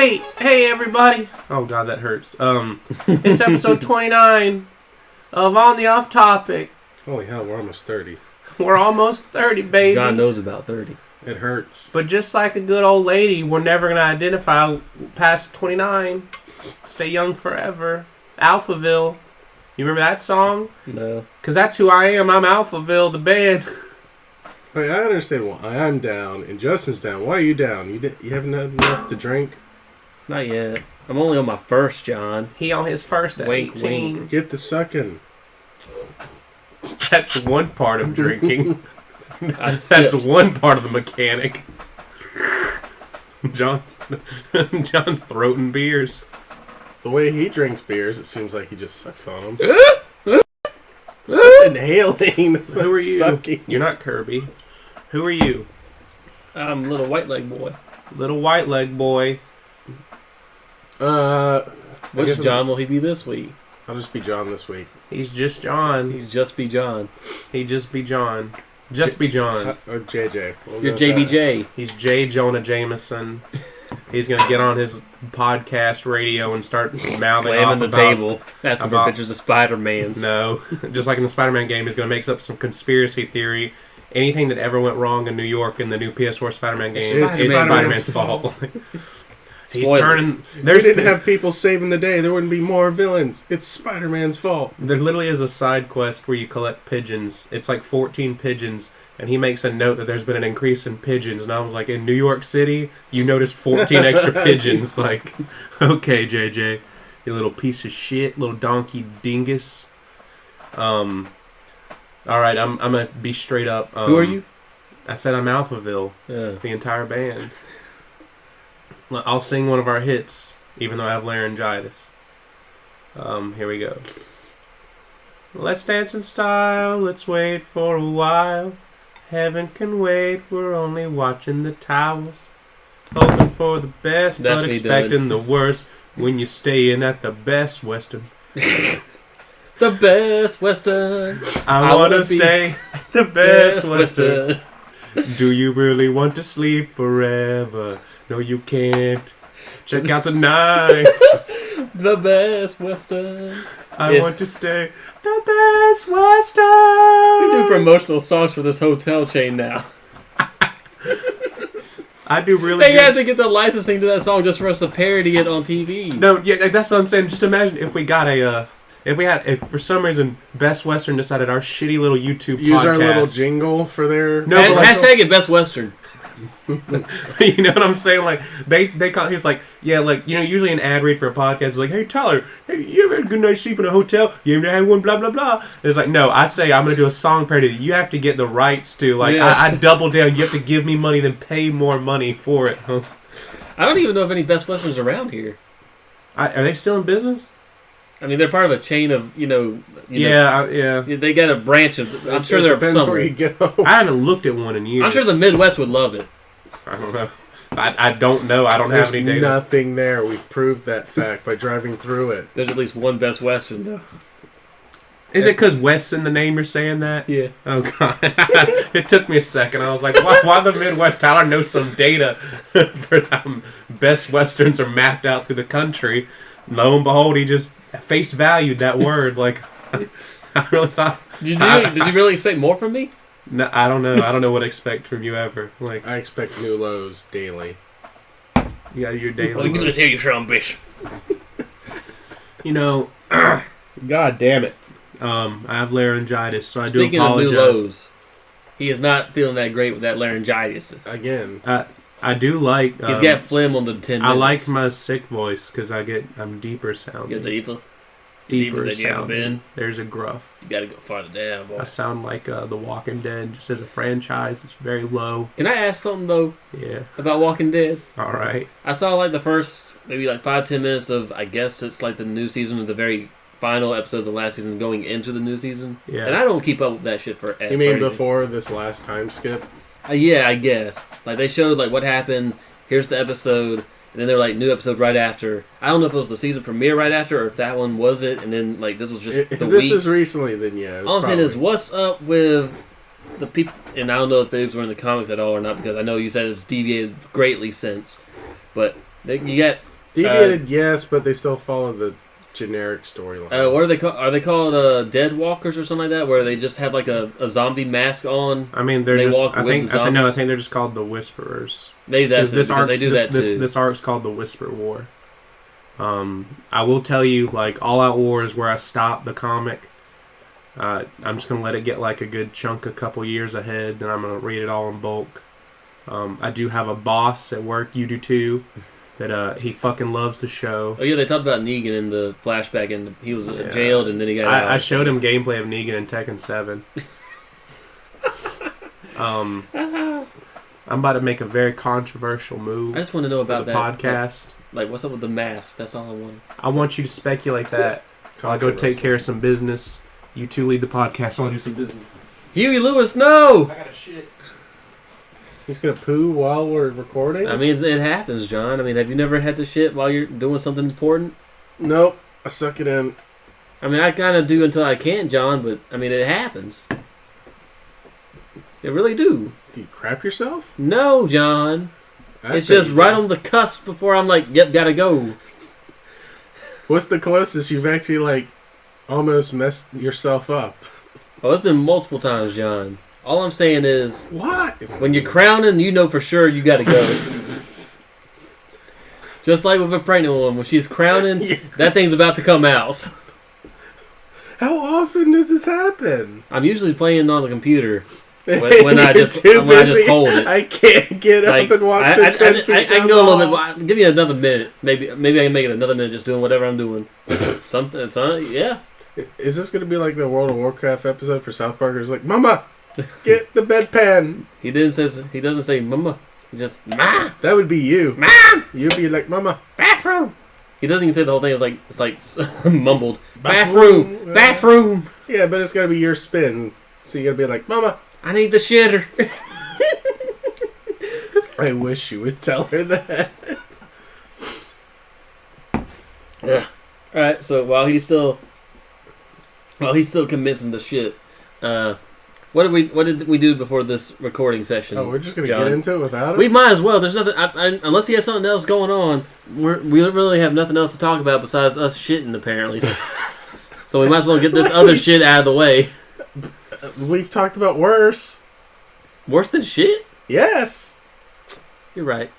Hey, everybody! Oh God, that hurts. It's episode 29 of On the Off Topic. Holy hell, we're almost 30. We're almost 30, baby. John knows about 30. It hurts. But just like a good old lady, we're never gonna identify past 29. Stay young forever. Alphaville. You remember that song? No. Because that's who I am. I'm Alphaville, the band. Wait, I understand why I'm down and Justin's down. Why are you down? You haven't had enough to drink? Not yet. I'm only on my first, John. He on his first at Wink, 18. wink. Get the sucking. That's one part of drinking. I That's sipped. one part of the mechanic. John's throating beers. The way he drinks beers, it seems like he just sucks on them. That's inhaling. That's Who are you? Sucking. You're not Kirby. Who are you? I'm little white leg boy. Little white leg boy. Which John will he be this week? I'll just be John this week. He's just John. He's just be John. He just be John. Just be John. Or JJ. You're JBJ. He's J. Jonah Jameson. He's gonna get on his podcast radio and start mouthing Slamming off the about, table. Asking for about- pictures of Spider-Mans. No, just like in the Spider-Man game, he's gonna make up some conspiracy theory. Anything that ever went wrong in New York in the new PS4 Spider-Man game, It's it's Spider-Man's Spider-Man's fault. He's Spoilers. turning. They There's didn't have people saving the day. There wouldn't be more villains. It's Spider-Man's fault. There literally is a side quest where you collect pigeons. It's like 14 pigeons, and he makes a note that there's been an increase in pigeons. And I was like, in New York City, you noticed 14 extra pigeons. Like, okay, JJ, you little piece of shit, little donkey dingus. All right, I'm gonna be straight up. Who are you? I said I'm Alphaville, the entire band. I'll sing one of our hits, even though I have laryngitis. Here we go. Let's dance in style, let's wait for a while. Heaven can wait, we're only watching the towels. Hoping for the best, That's but me expecting the worst. When you're staying at the Best Western. The Best Western. I wanna stay at the Best Western. Do you really want to sleep forever? No, you can't. Check out tonight. The Best Western. I want to stay the Best Western. We do promotional songs for this hotel chain now. I do really They good. have to get the licensing to that song just for us to parody it on TV. No, yeah, that's what I'm saying. Just imagine if we got if for some reason Best Western decided our shitty little YouTube Use podcast. our little jingle for their... No, but like- Hashtag it Best Western. You know what I'm saying? Like they call. He's like, yeah, like usually an ad read for a podcast is like, hey Tyler, hey, you ever had a good night's sleep in a hotel? You ever had one? Blah blah blah. And it's like, no, I say I'm gonna do a song parody that you have to get the rights to. Like Yes. I double down. You have to give me money, then pay more money for it. I don't even know of any Best Westerns around here. Are they still in business? I mean, they're part of a chain of, Yeah. They got a branch of. I'm sure it they're depends where somewhere. you go. I haven't looked at one in years. I'm sure the Midwest would love it. I don't know. I don't know. I don't There's have any data. nothing there. We've proved that fact by driving through it. There's at least one Best Western, though. Is it because West's in the name you're saying that? Yeah. Oh, God. It took me a second. I was like, why the Midwest? Tyler knows some data for them. Best Westerns are mapped out through the country. Lo and behold, he just face valued that word. Like, I really thought... Did you really expect more from me? No, I don't know. I don't know what to expect from you ever. Like, I expect new lows daily. you got your daily... Well, you hear you from, bitch. God damn it. I have laryngitis, so I do Speaking of apologize. new lows, he is not feeling that great with that laryngitis. Again. I do like... He's got phlegm on the 10 minutes. I like my sick voice because I'm deeper sounding. You're deeper Deeper than you ever sounding. been. There's a gruff. You gotta go farther down, boy. I sound like The Walking Dead, just as a franchise. It's very low. Can I ask something, though, Yeah. about Walking Dead? All right. I saw, like, the first, maybe, like, 5-10 minutes of, I guess it's, like, the new season of the very final episode of the last season going into the new season. Yeah. And I don't keep up with that shit for You mean before this last time skip? Yeah, I guess. Like, they showed, like, what happened. Here's the episode. And then they're like, new episode right after. I don't know if it was the season premiere right after or if that one was it. And then, like, this was just If the this weeks. was recently, then yeah. All I'm saying is, what's up with the people? And I don't know if these were in the comics at all or not because I know you said it's deviated greatly since. But you got Deviated, yes, but they still follow the generic storyline. What are they called? Are they called Dead Walkers or something like that? Where they just have like a zombie mask on? I mean, they're they just. walk I with think. the I think. No, I zombies? think they're just called the Whisperers. Maybe that's This because arc's they do that too. this arc's called the Whisper War. I will tell you, like, All Out War is where I stopped the comic. I'm just gonna let it get like a good chunk, a couple years ahead, then I'm gonna read it all in bulk. I do have a boss at work. You do too. That he fucking loves the show. Oh yeah, they talked about Negan in the flashback, and he was jailed, and then he got out. I showed him gameplay of Negan in Tekken 7. I'm about to make a very controversial move. I just want to know about the that podcast. Like, what's up with the mask? That's all I want. I want you to speculate that. I'll go take care of some business. You two lead the podcast. I'll do some business. Huey Lewis, no! I got a shit. He's gonna poo while we're recording? I mean, it happens, John. I mean, have you never had to shit while you're doing something important? Nope. I suck it in. I mean, I kind of do until I can't, John, but, I mean, it happens. It really do. Do you crap yourself? No, John. I It's bet just you right do. on the cusp before I'm like, yep, gotta go. What's the closest you've actually, like, almost messed yourself up? Oh, it's been multiple times, John. All I'm saying is, What? when you're crowning, you know for sure you gotta go. Just like with a pregnant woman, when she's crowning, Yeah. that thing's about to come out. How often does this happen? I'm usually playing on the computer when I You're just too when I just busy. hold it. I can't get Like, up and walk I the 10 feet I down can go a the little hall. bit. Give me another minute. Maybe I can make it another minute just doing whatever I'm doing. Something, yeah. Is this going to be like the World of Warcraft episode for South Park? It's like, Mama, get the bedpan. He doesn't say mama. He just ma. That would be you. Mom! You'd be like, Mama. Bathroom. He doesn't even say the whole thing. It's like mumbled. Bathroom. Bathroom. Bathroom. Yeah, but it's got to be your spin. So you got to be like, Mama. I need the shitter. I wish you would tell her that. Yeah. All right. So while he's still convincing the shit, what did we do before this recording session? Oh, we're just going to John? get into it without it? We might as well. There's nothing unless he has something else going on. We don't really have nothing else to talk about besides us shitting apparently. So we might as well get this other shit out of the way. We've talked about worse. Worse than shit? Yes. You're right.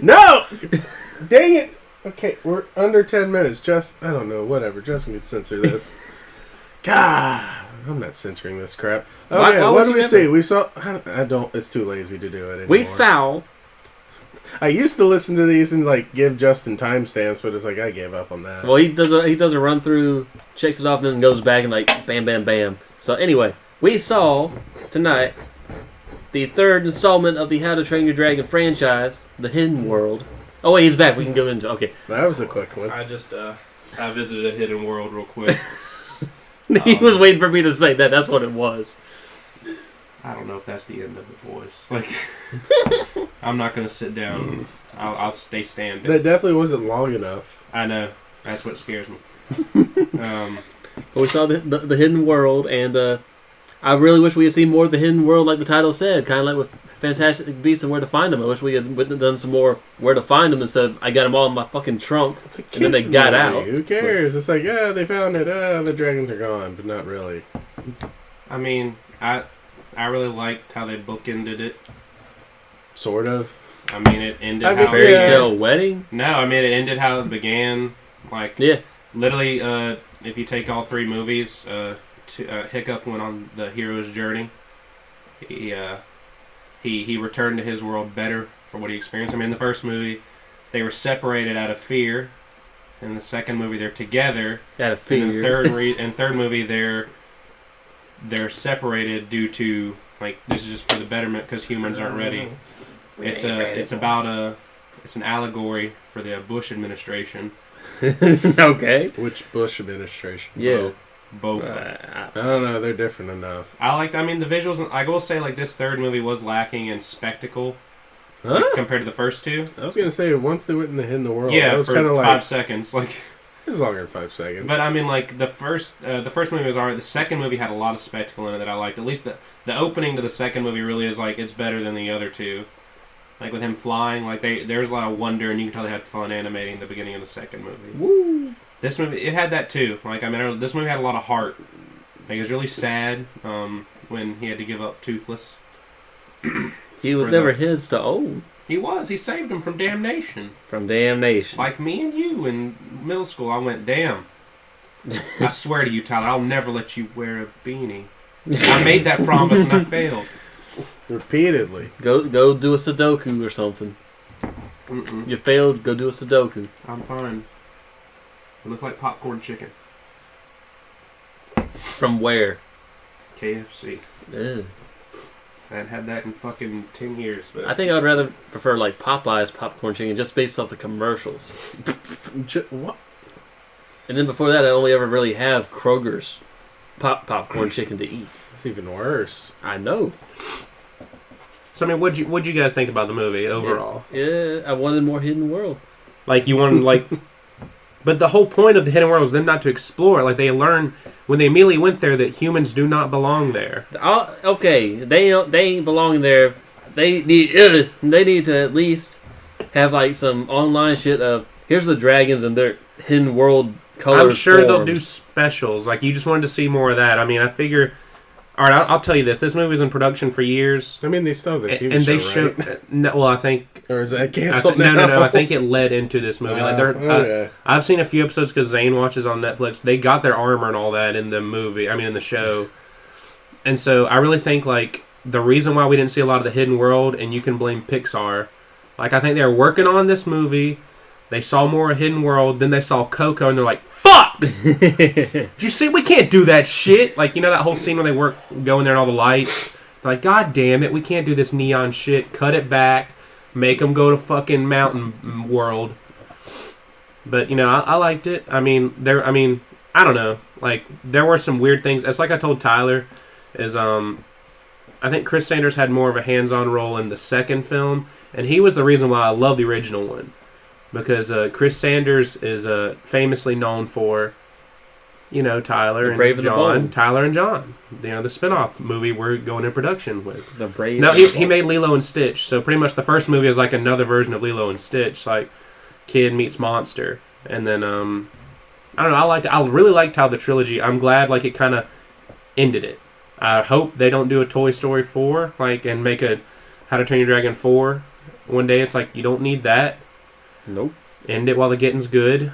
No! Dang it. Okay, we're under 10 minutes. I don't know, whatever. Justin can censor this. God, I'm not censoring this crap. Okay, why what would did you we ever? see? We saw... I don't... It's too lazy to do it anymore. We saw. I used to listen to these and, like, give Justin timestamps, but it's like, I gave up on that. Well, he does a run through, checks it off, and then goes back and like bam, bam, bam. So anyway, we saw tonight the third installment of the How to Train Your Dragon franchise, The Hidden World. Oh wait, he's back. We can go into That was a quick one. I just I visited a hidden world real quick. He was waiting for me to say that. That's what it was. I don't know if that's the end of it, boys. Like, I'm not gonna sit down. I'll stay standing. That definitely wasn't long enough. I know. That's what scares me. But we saw the Hidden World, and I really wish we had seen more of the Hidden World, like the title said, kind of like with Fantastic Beasts and Where to Find Them. I wish we had done some more Where to Find Them instead of I got them all in my fucking trunk, It's a and then they kid's got movie. out. Who cares? It's like, yeah, they found it. The dragons are gone, but not really. I mean, I really liked how they bookended it. Sort of. I mean, it ended I mean, how Fairy yeah. tale wedding. No, I mean it ended how it began. Like, Yeah. literally, if you take all three movies, Hiccup went on the hero's journey. He returned to his world better for what he experienced. I mean, in the first movie, they were separated out of fear. In the second movie, they're together. Out of And in fear. the third movie, they're separated due to, like, this is just for the betterment because humans aren't ready. It's an allegory for the Bush administration. Okay. Which Bush administration? Yeah. Both. I don't know. They're different enough. I mean, the visuals. I will say, like, this third movie was lacking in spectacle Huh? compared to the first two. I was gonna say once they went in the Hidden World, Yeah, that was for kind of like 5 seconds. Like, it was longer than 5 seconds. but I mean, like the first movie was alright. The second movie had a lot of spectacle in it that I liked. At least the opening to the second movie really is like it's better than the other two. Like with him flying, like there's a lot of wonder, and you can tell they had fun animating the beginning of the second movie. Woo! This movie, it had that too. Like I mean, this movie had a lot of heart. Like it was really sad when he had to give up Toothless. He was never his to own. He was. He saved him from damnation. From damnation. Like me and you in middle school, I went, damn. I swear to you, Tyler, I'll never let you wear a beanie. I made that promise and I failed. Repeatedly. Go do a Sudoku or something. Mm-mm. You failed, go do a Sudoku. I'm fine. It looked like popcorn chicken. From where? KFC. Ugh. I hadn't had that in fucking 10 years. But I think I'd rather prefer like Popeye's popcorn chicken just based off the commercials. What? And then before that, I only ever really have Kroger's popcorn chicken to eat. It's even worse. I know. So I mean, what'd you guys think about the movie overall? Yeah, I wanted more Hidden World. Like you wanted like, but the whole point of the Hidden World was them not to explore. Like they learned when they immediately went there that humans do not belong there. Okay, they ain't belonging there. They need to at least have like some online shit of here's the dragons and their Hidden World colors. I'm sure they'll forms. do specials. Like you just wanted to see more of that. I mean, I figure. All right, I'll tell you this. This movie was in production for years. I mean, they still have the TV and show, they showed. right? No, well, I think. Or is that canceled now? No. I think it led into this movie. Okay. I've seen a few episodes because Zane watches on Netflix. They got their armor and all that in the movie. I mean, in the show. And so I really think like the reason why we didn't see a lot of the Hidden World, and you can blame Pixar. Like I think they were working on this movie. They saw more of Hidden World. Then they saw Coco, and they're like, "Fuck! Did you see? We can't do that shit." Like you know that whole scene where they go in there and all the lights. They're like, "God damn it, we can't do this neon shit. Cut it back. Make them go to fucking Mountain World." But you know, I liked it. I mean, I don't know. Like there were some weird things. It's like I told Tyler, is I think Chris Sanders had more of a hands-on role in the second film, and he was the reason why I love the original one. Because Chris Sanders is famously known for, you know, Tyler and John. Tyler and John. You know, the spinoff movie we're going in production with. The Brave. No, he made Lilo and Stitch. So pretty much the first movie is like another version of Lilo and Stitch, like kid meets monster. And then I don't know. I really liked how the trilogy. I'm glad like it kind of ended it. I hope they don't do a Toy Story 4 like and make a How to Train Your Dragon 4 one day. It's like you don't need that. Nope. End it while the getting's good.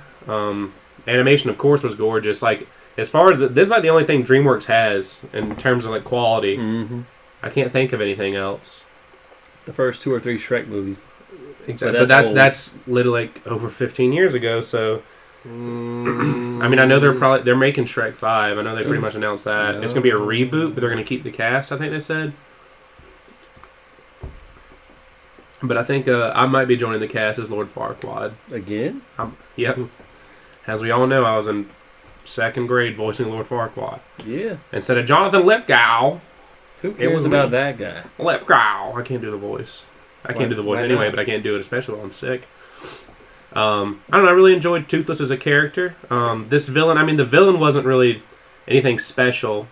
Animation, of course, was gorgeous. Like as far as this is like the only thing DreamWorks has in terms of like quality. Mm-hmm. I can't think of anything else. The first 2 or 3 Shrek movies. Exactly, but that's literally like over 15 years ago. So, I mean, I know they're making Shrek 5. I know they pretty much announced that it's gonna be a reboot, but they're gonna keep the cast. I think they said. But I think I might be joining the cast as Lord Farquaad. Again? Yep. As we all know, I was in 2nd grade voicing Lord Farquaad. Yeah. Instead of Jonathan Lithgow. Who cares about that guy? Lithgow. I can't do the voice. I can't do the voice anyway, but I can't do it, especially when I'm sick. I don't know. I really enjoyed Toothless as a character. This villain, I mean, the villain wasn't really anything special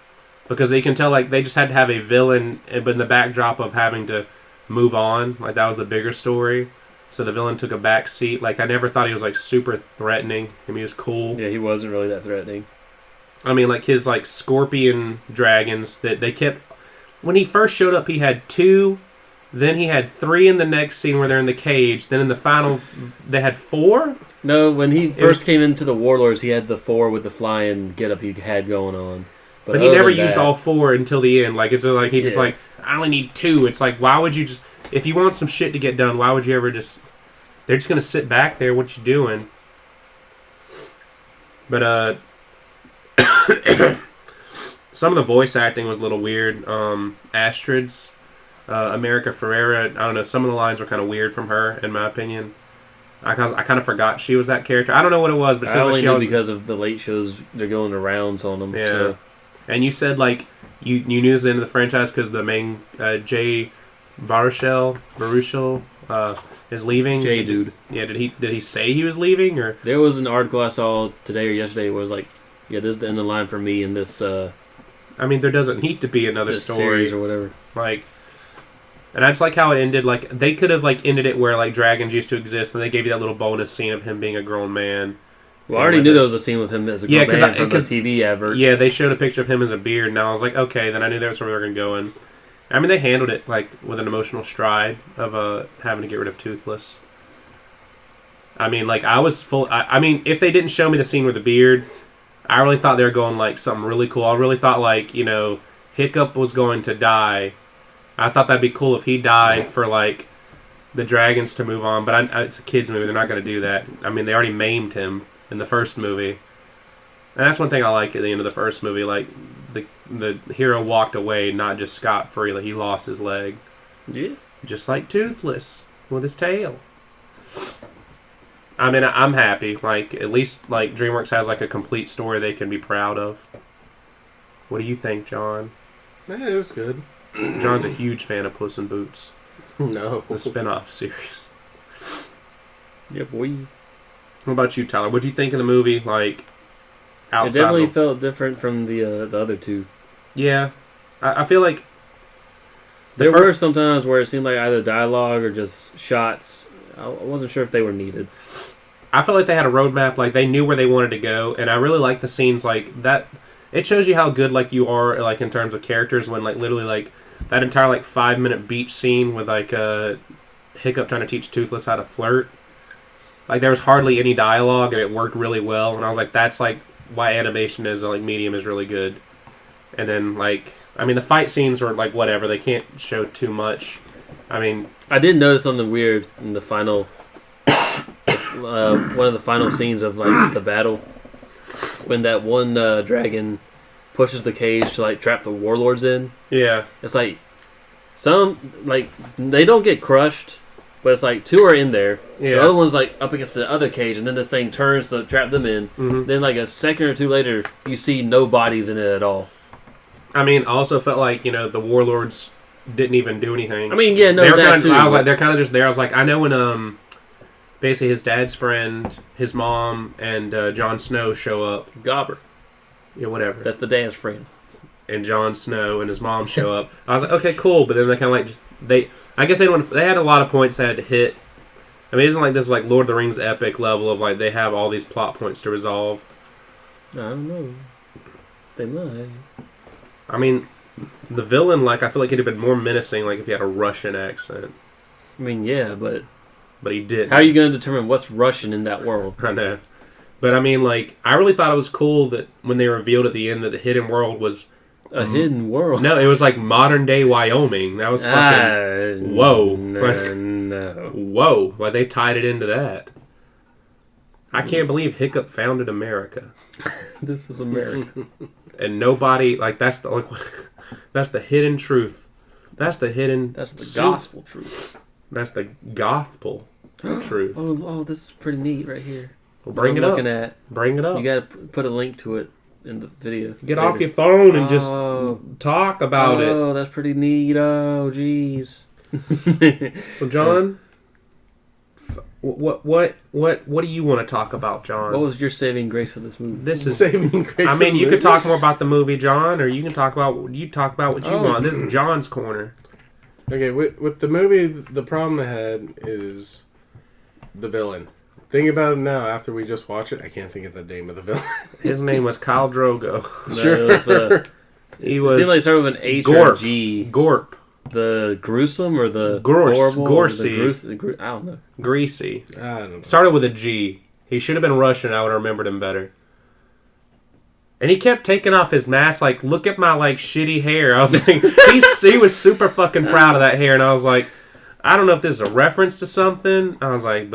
because you can tell like they just had to have a villain, but in the backdrop of having to move on, like that was the bigger story. So the villain took a back seat. Like I never thought he was like super threatening. I mean, he was cool. Yeah, he wasn't really that threatening. I mean, like his like scorpion dragons that they kept. When he first showed up, he had 2. Then he had 3 in the next scene where they're in the cage. Then in the final, they had 4. No, when he first came into the Warlords, he had the 4 with the flying getup he had going on. But he never used all 4 until the end. Like it's like he just like I only need 2. It's like why would you just if you want some shit to get done, why would you ever just? They're just gonna sit back there. What you doing? But some of the voice acting was a little weird. Astrid's. America Ferrera, I don't know, some of the lines were kind of weird from her, in my opinion. I kind of forgot she was that character. I don't know what it was, but it says I only like know because of the late shows, they're going the rounds on them. Yeah. So. And you said, like, you knew this into the franchise because the main, Jay Baruchel, is leaving. Jay dude. Yeah, did he say he was leaving, or? There was an article I saw today or yesterday where it was like, yeah, this is the end of the line for me in this, I mean, there doesn't need to be another story. Series or whatever. Like, And I just like how it ended. Like, they could have, like, ended it where, like, dragons used to exist, and they gave you that little bonus scene of him being a grown man. Well, I already knew there was a scene with him as a grown man from the TV adverts. Yeah, they showed a picture of him as a beard, and I was like, okay, then I knew that's where we were going to go in. I mean, they handled it, like, with an emotional stride of having to get rid of Toothless. I mean, like, I was full... I mean, if they didn't show me the scene with the beard, I really thought they were going, like, something really cool. I really thought, like, you know, Hiccup was going to die. I thought that'd be cool if he died for, like, the dragons to move on. But it's a kid's movie. They're not going to do that. I mean, they already maimed him in the first movie. And that's one thing I like at the end of the first movie. Like, the hero walked away, not just scot-free. Like, he lost his leg. Yeah. Just like Toothless with his tail. I mean, I'm happy. Like, at least, like, DreamWorks has, like, a complete story they can be proud of. What do you think, John? Yeah, it was good. John's a huge fan of Puss in Boots. No. The spin-off series. Yeah, boy. What about you, Tyler? What do you think of the movie, like, outside It definitely felt different from the other two. Yeah. I feel like... There were some times where it seemed like either dialogue or just shots. I wasn't sure if they were needed. I felt like they had a roadmap, like, they knew where they wanted to go, and I really like the scenes, like, that... It shows you how good, like, you are, like, in terms of characters when, like, literally, like, that entire, like, 5-minute beach scene with, like, Hiccup trying to teach Toothless how to flirt. Like, there was hardly any dialogue, and it worked really well, and I was like, that's, like, why animation is, like, medium is really good. And then, like, I mean, the fight scenes were, like, whatever. They can't show too much. I mean... I did notice something weird in the final... one of the final scenes of, like, the battle. When that one dragon pushes the cage to, like, trap the warlords in. Yeah. It's like... they don't get crushed, but it's like 2 are in there. Yeah. The other one's, like, up against the other cage, and then this thing turns to trap them in. Mm-hmm. Then, like, a second or 2 later, you see no bodies in it at all. I mean, I also felt like, you know, the warlords didn't even do anything. I mean, yeah, no, that kinda, too. I was like, they're kind of just there. I was like, I know when, basically his dad's friend, his mom, and Jon Snow show up. Gobber. Yeah, whatever. That's the dad's friend. And Jon Snow and his mom show up. I was like, okay, cool. But then they kind of like I guess they had a lot of points they had to hit. I mean, it isn't like this is like Lord of the Rings epic level of like they have all these plot points to resolve. I don't know. They might. I mean, the villain, like, I feel like he'd have been more menacing, like, if he had a Russian accent. I mean, yeah, but he didn't. How are you going to determine what's Russian in that world? I know. But, I mean, like, I really thought it was cool that when they revealed at the end that the hidden world was... A hidden world? No, it was, like, modern-day Wyoming. That was fucking... Whoa. No. Whoa. Like, they tied it into that. I can't believe Hiccup founded America. This is America. And nobody, like, that's the hidden truth. That's the gospel truth. That's the gospel truth. Oh, this is pretty neat right here. Well, bring it up. Bring it up. You got to put a link to it in the video. Get off your phone and just talk about it. Oh, that's pretty neat. Oh, jeez. So, John, what do you want to talk about, John? What was your saving grace of this movie? This is saving grace. I mean, you could talk more about the movie, John, or you can talk about what you want. This is John's corner. Okay, with the movie, the problem I had is the villain. Think about it now. After we just watch it, I can't think of the name of the villain. His name was Khal Drogo. Sure. It seemed like sort of an H or G. Gorp. The gruesome or the horrible? Gorsey. I don't know. Greasy. I don't know. Started with a G. He should have been Russian. I would have remembered him better. And he kept taking off his mask, like, look at my, like, shitty hair. I was like, he was super fucking proud of that hair. And I was like, I don't know if this is a reference to something. I was like,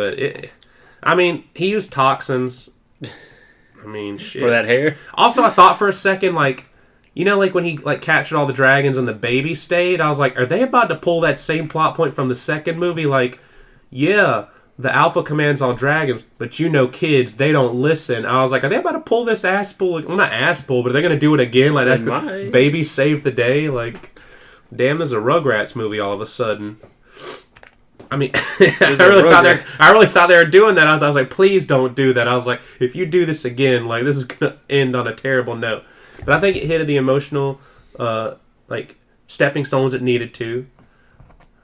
I mean, he used toxins. I mean, shit. For that hair? Also, I thought for a second, like, you know, like when he like captured all the dragons and the baby stayed, I was like, are they about to pull that same plot point from the second movie? Like, yeah, the alpha commands all dragons, but you know kids, they don't listen. I was like, are they about to pull this ass pull? Well, not ass pull, but are they going to do it again? Like, that's baby save the day? Like, damn, there's a Rugrats movie all of a sudden. I mean, I really thought they were doing that. I was like, please don't do that. I was like, if you do this again, like, this is going to end on a terrible note. But I think it hit the emotional, like, stepping stones it needed to.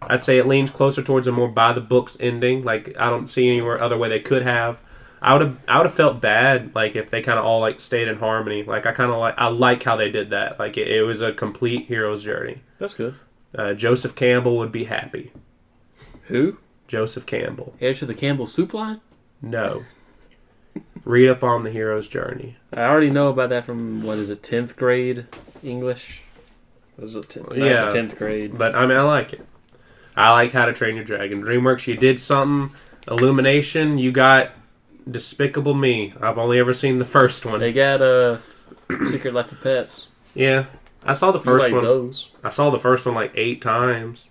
I'd say it leans closer towards a more by the books ending. Like I don't see anywhere other way they could have. I would have felt bad like if they kind of all like stayed in harmony. Like I like how they did that. Like it was a complete hero's journey. That's good. Joseph Campbell would be happy. Who? Joseph Campbell. Heir to the Campbell soup line? No. Read up on the hero's journey. I already know about that from, 10th grade English? Was it 10th grade? But I mean, I like it. I like How to Train Your Dragon. DreamWorks, you did something. Illumination, you got Despicable Me. I've only ever seen the first one. They got Secret Life of Pets. Yeah. I saw the first one. Those. I saw the first one like 8 times.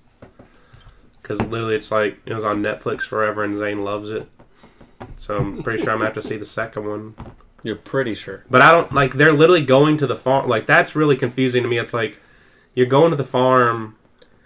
Because literally it's like, it was on Netflix forever and Zane loves it. So I'm pretty sure I'm going to have to see the second one. You're pretty sure. But I don't, like, they're literally going to the farm. Like, that's really confusing to me. It's like, you're going to the farm.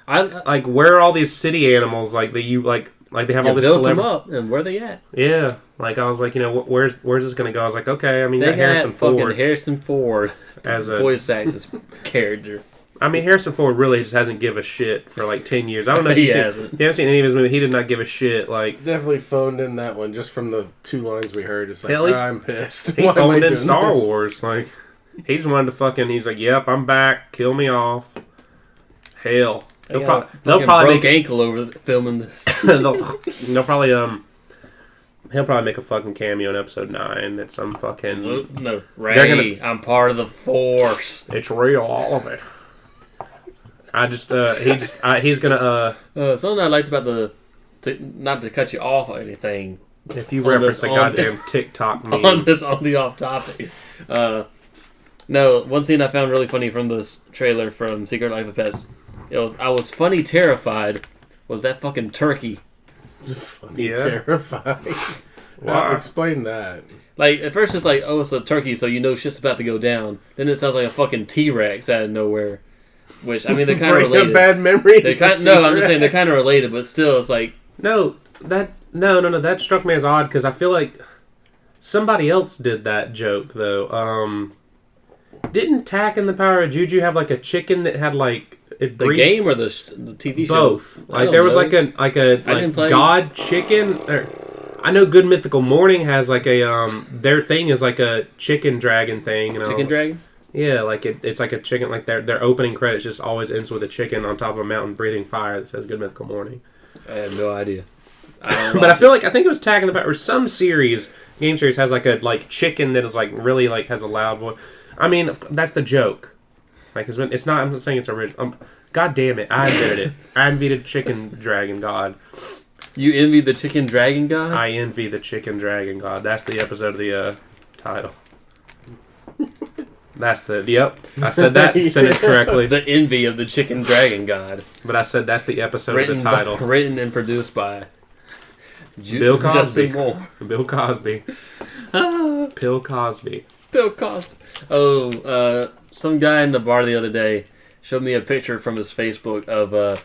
Like, where are all these city animals? Like, that you, like they have all this built them up, and where they at? Yeah. Like, I was like, where's this going to go? I was like, okay, I mean, they got Harrison Ford. Harrison Ford as a voice act this character. I mean, Harrison Ford really just hasn't give a shit for like 10 years. I don't know if he you hasn't. You haven't seen any of his movies. He did not give a shit. Like Definitely phoned in that one just from the 2 lines we heard. It's like, I'm pissed. He phoned in Star Wars. Like, he just wanted to fucking, he's like, yep, I'm back. Kill me off. Hell. They'll probably make ankle over filming this. they'll probably, he'll probably make a fucking cameo in episode 9 at some fucking... No, Ray, I'm part of the Force. It's real, all of it. He's gonna something I liked about not to cut you off or anything. If you reference a goddamn TikTok meme on the off topic. No, one scene I found really funny from this trailer from Secret Life of Pets. I was funny terrified. Was that fucking turkey? Funny terrified. Wow. Explain that. Like at first it's like, oh, it's a turkey, so you know shit's about to go down. Then it sounds like a fucking T-Rex out of nowhere. Which, I mean, they're kind of related. Bad memories. I'm just saying they're kind of related, but still, it's like no. That struck me as odd because I feel like somebody else did that joke though. Didn't Tack and the Power of Juju have like a chicken that had like the game or the TV show? Both. Like there was like a god chicken. I know Good Mythical Morning has like a their thing is like a chicken dragon thing. Chicken dragon. Yeah, like it's like a chicken. Like their opening credits just always ends with a chicken on top of a mountain breathing fire that says "Good Mythical Morning." I have no idea. But I think it was Tack in the Power or some game series has like a chicken that is like really like has a loud voice. I mean, that's the joke. Like it's not. I'm not saying it's original. God damn it! I invented it. I invented Chicken Dragon God. You envy the Chicken Dragon God? I envy the Chicken Dragon God. That's the episode of the title. That's yep. I said that sentence correctly. The envy of the Chicken Dragon God. But I said that's the episode of the title. Written and produced by Bill Cosby. Justin Moore. Bill Cosby. Bill Cosby. Bill Cosby. Oh, some guy in the bar the other day showed me a picture from his Facebook of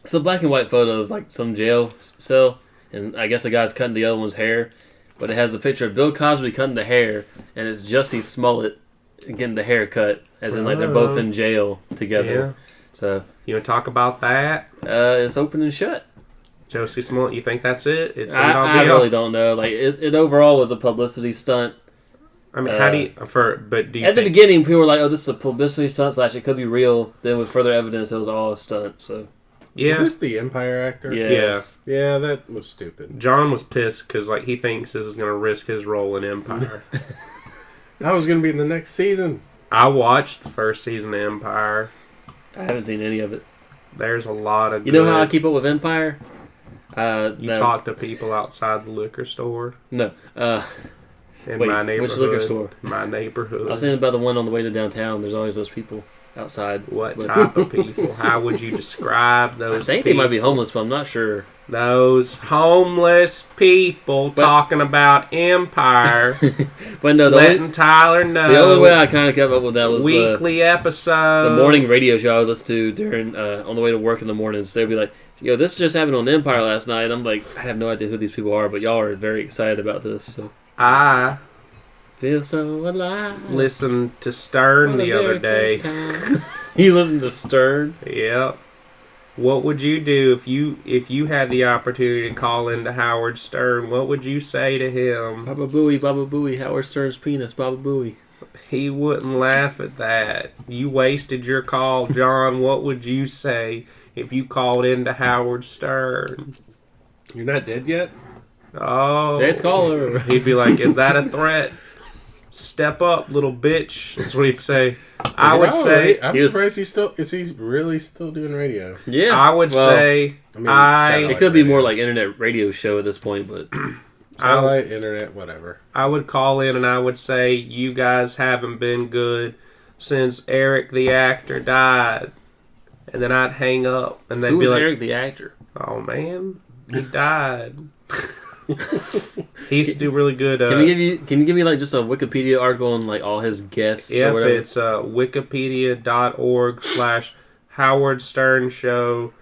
it's a black and white photo of like some jail cell, and I guess the guy's cutting the other one's hair, but it has a picture of Bill Cosby cutting the hair, and it's Jussie Smollett getting the haircut, as in like they're both in jail together. Yeah. So you want to talk about that? It's open and shut. Jussie Smollett, you think that's it? I really don't know. Like it overall was a publicity stunt. I mean, how do you at the beginning people were like, "Oh, this is a publicity stunt. / it could be real." Then with further evidence, it was all a stunt. So yeah, is this the Empire actor? Yes. Yeah, that was stupid. John was pissed because like he thinks this is going to risk his role in Empire. I was going to be in the next season. I watched the first season of Empire. I haven't seen any of it. There's a lot of. You know how I keep up with Empire? You talk to people outside the liquor store. No. In my neighborhood. Which liquor store? My neighborhood. I was thinking about the one on the way to downtown. There's always those people outside. What type of people? How would you describe those I think people? they might be homeless, but I'm not sure. Those homeless people talking about Empire. But no, letting Tyler know. The only way I kind of kept up with that was weekly episode. The morning radio show I would listen to during on the way to work in the mornings. They'd be like, "Yo, this just happened on Empire last night." I'm like, I have no idea who these people are, but y'all are very excited about this. So I feel so alive. Listened to Stern the other day. You listened to Stern? Yep. What would you do if you had the opportunity to call into Howard Stern? What would you say to him? Baba Booey, Howard Stern's penis, Baba Booey. He wouldn't laugh at that. You wasted your call, John. What would you say if you called into Howard Stern? You're not dead yet? Oh. Next caller. He'd be like, is that a threat? Step up, little bitch. That's what he'd say. I would say... I'm surprised is he really still doing radio? Yeah. I would say... it could be more like internet radio show at this point, but... Satellite, internet, whatever. I would call in and I would say, you guys haven't been good since Eric the actor died. And then I'd hang up. And they'd be like... Eric the actor? Oh, man. He died. He used to do really good. Can you give me like just a Wikipedia article on like all his guests? Yep, or whatever? It's wikipedia.org/Howard Stern Show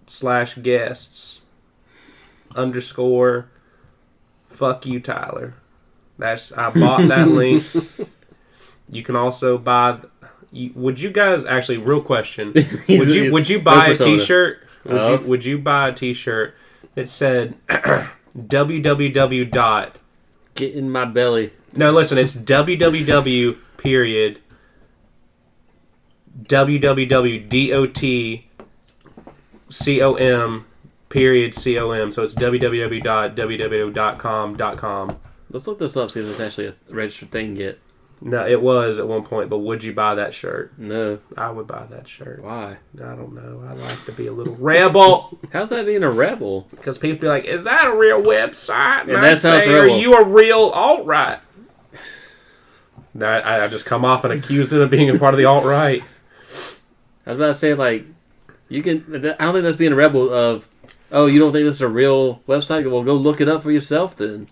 /guests _ fuck you, Tyler. I bought that link. You can also buy. Would you guys actually? Real question. Would you buy a T-shirt? Would you buy a T-shirt that said www. Get in my belly. No, listen, it's www. Period. www.com. Period. com. So it's www.com. Let's look this up. See if it's actually a registered thing yet. No, it was at one point, but would you buy that shirt? No. I would buy that shirt. Why? I don't know. I like to be a little rebel. How's that being a rebel? Because people be like, is that a real website? And that sounds say, rebel. are you a real alt-right? I just come off and accuse it of being a part of the alt-right. I was about to say, like, you can... I don't think that's being a rebel of, oh, you don't think this is a real website? Well, go look it up for yourself then.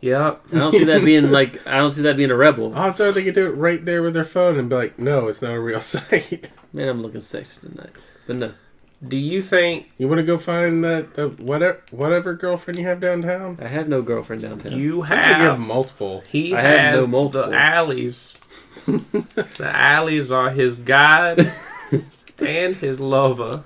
Yep. I don't see that being like. I don't see that being a rebel. Odds are they could do it right there with their phone and be like, "No, it's not a real site." Man, I'm looking sexy tonight, but no. Do you think you want to go find that whatever girlfriend you have downtown? I have no girlfriend downtown. You Sounds like you have multiple. He I has have no multiple. the alleys. The alleys are his guide and his lover.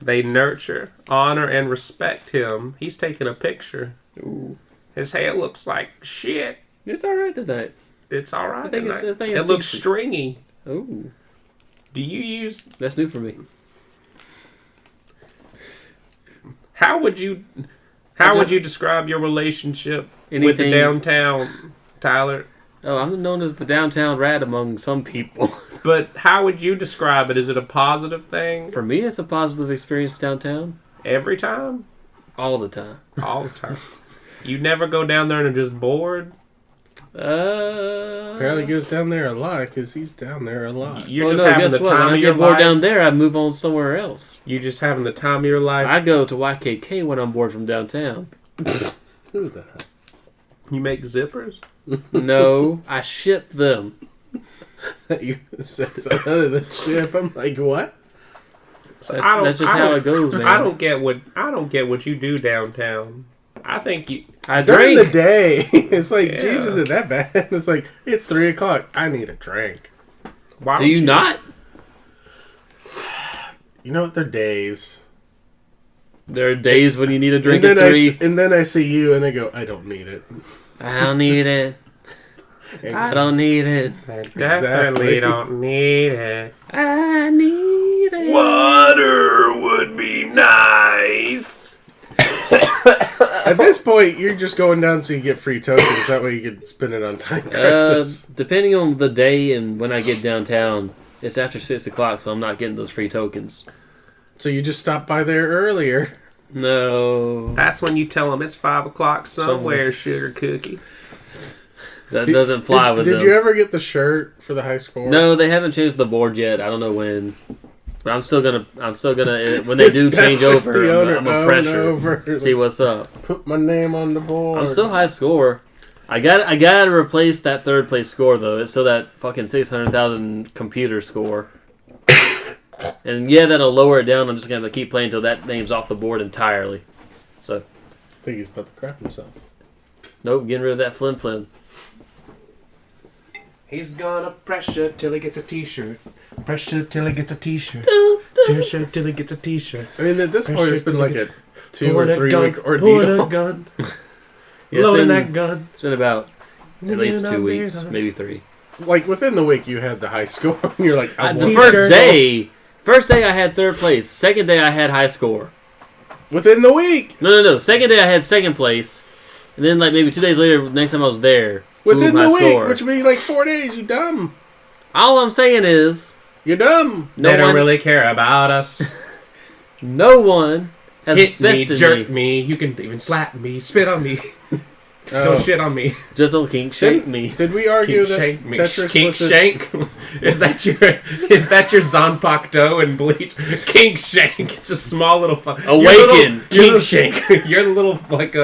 They nurture, honor, and respect him. He's taking a picture. Ooh. His hair looks like shit. It's all right tonight. It's all right. I think it looks stringy. Ooh. Do you use... That's new for me. How would you describe your relationship with the downtown, Tyler? Oh, I'm known as the downtown rat among some people. But how would you describe it? Is it a positive thing? For me, it's a positive experience downtown. Every time? All the time. All the time. You never go down there and are just bored? Apparently goes down there a lot because he's down there a lot. You're just having the time of your life. When I get bored down there, I move on somewhere else. You just having the time of your life. I go to YKK when I'm bored from downtown. Who the hell? You make zippers? No, I ship them. You said something other than ship. I'm like, what? That's just how it goes, man. I don't get what you do downtown. I think you. I During drink. the day, it's like, Jesus, is that bad? It's like, it's 3 o'clock. I need a drink. Why do you not? You know what? They're days. There are days when you need a drink at 3. And then I see you and I go, I don't need it. I don't need it. I don't need it. I definitely don't need it. I need it. Water would be nice. At this point, you're just going down so you get free tokens. That way you can spend it on Time Crisis. Depending on the day and when I get downtown, it's after 6 o'clock, so I'm not getting those free tokens. So you just stopped by there earlier. No. That's when you tell them it's 5 o'clock somewhere, sugar cookie. That doesn't fly with them. Did you ever get the shirt for the high score? No, they haven't changed the board yet. I don't know when. But I'm still gonna when they do change over, I'm gonna pressure. See what's up. Put my name on the board. I'm still high score. I gotta replace that 3rd place score though. It's still that fucking 600,000 computer score. And yeah, that'll lower it down. I'm just gonna keep playing until that name's off the board entirely. So. I think he's about to crap himself. Nope, getting rid of that flim. He's gonna pressure till he gets a t-shirt. Pressure till he gets a t-shirt. Pressure till he gets a t-shirt. I mean, at this point, it's been like a 2 Pulling or a 3 gun, week ordeal. pulling a gun. Yeah, Loading that gun. It's been about at least 2 weeks, maybe 3. Like, within the week, you had the high score. And you're like, I The want first day I had 3rd place. Second day I had high score. Within the week! No. Second day I had 2nd place. And then, like, maybe 2 days later, next time I was there. Within the week, score. which would be like 4 days, you dumb. All I'm saying is... You're dumb. They don't really care about us. No one has hit me, bested jerk me. You can even slap me, spit on me. Don't shit on me. Just don't kink shake me. Did we argue Kink that shank me. Tetris Kink was a- shank? Is that your Zanpakuto and Bleach? Kink shank. It's a small little Awaken. Kink shank. You're the little like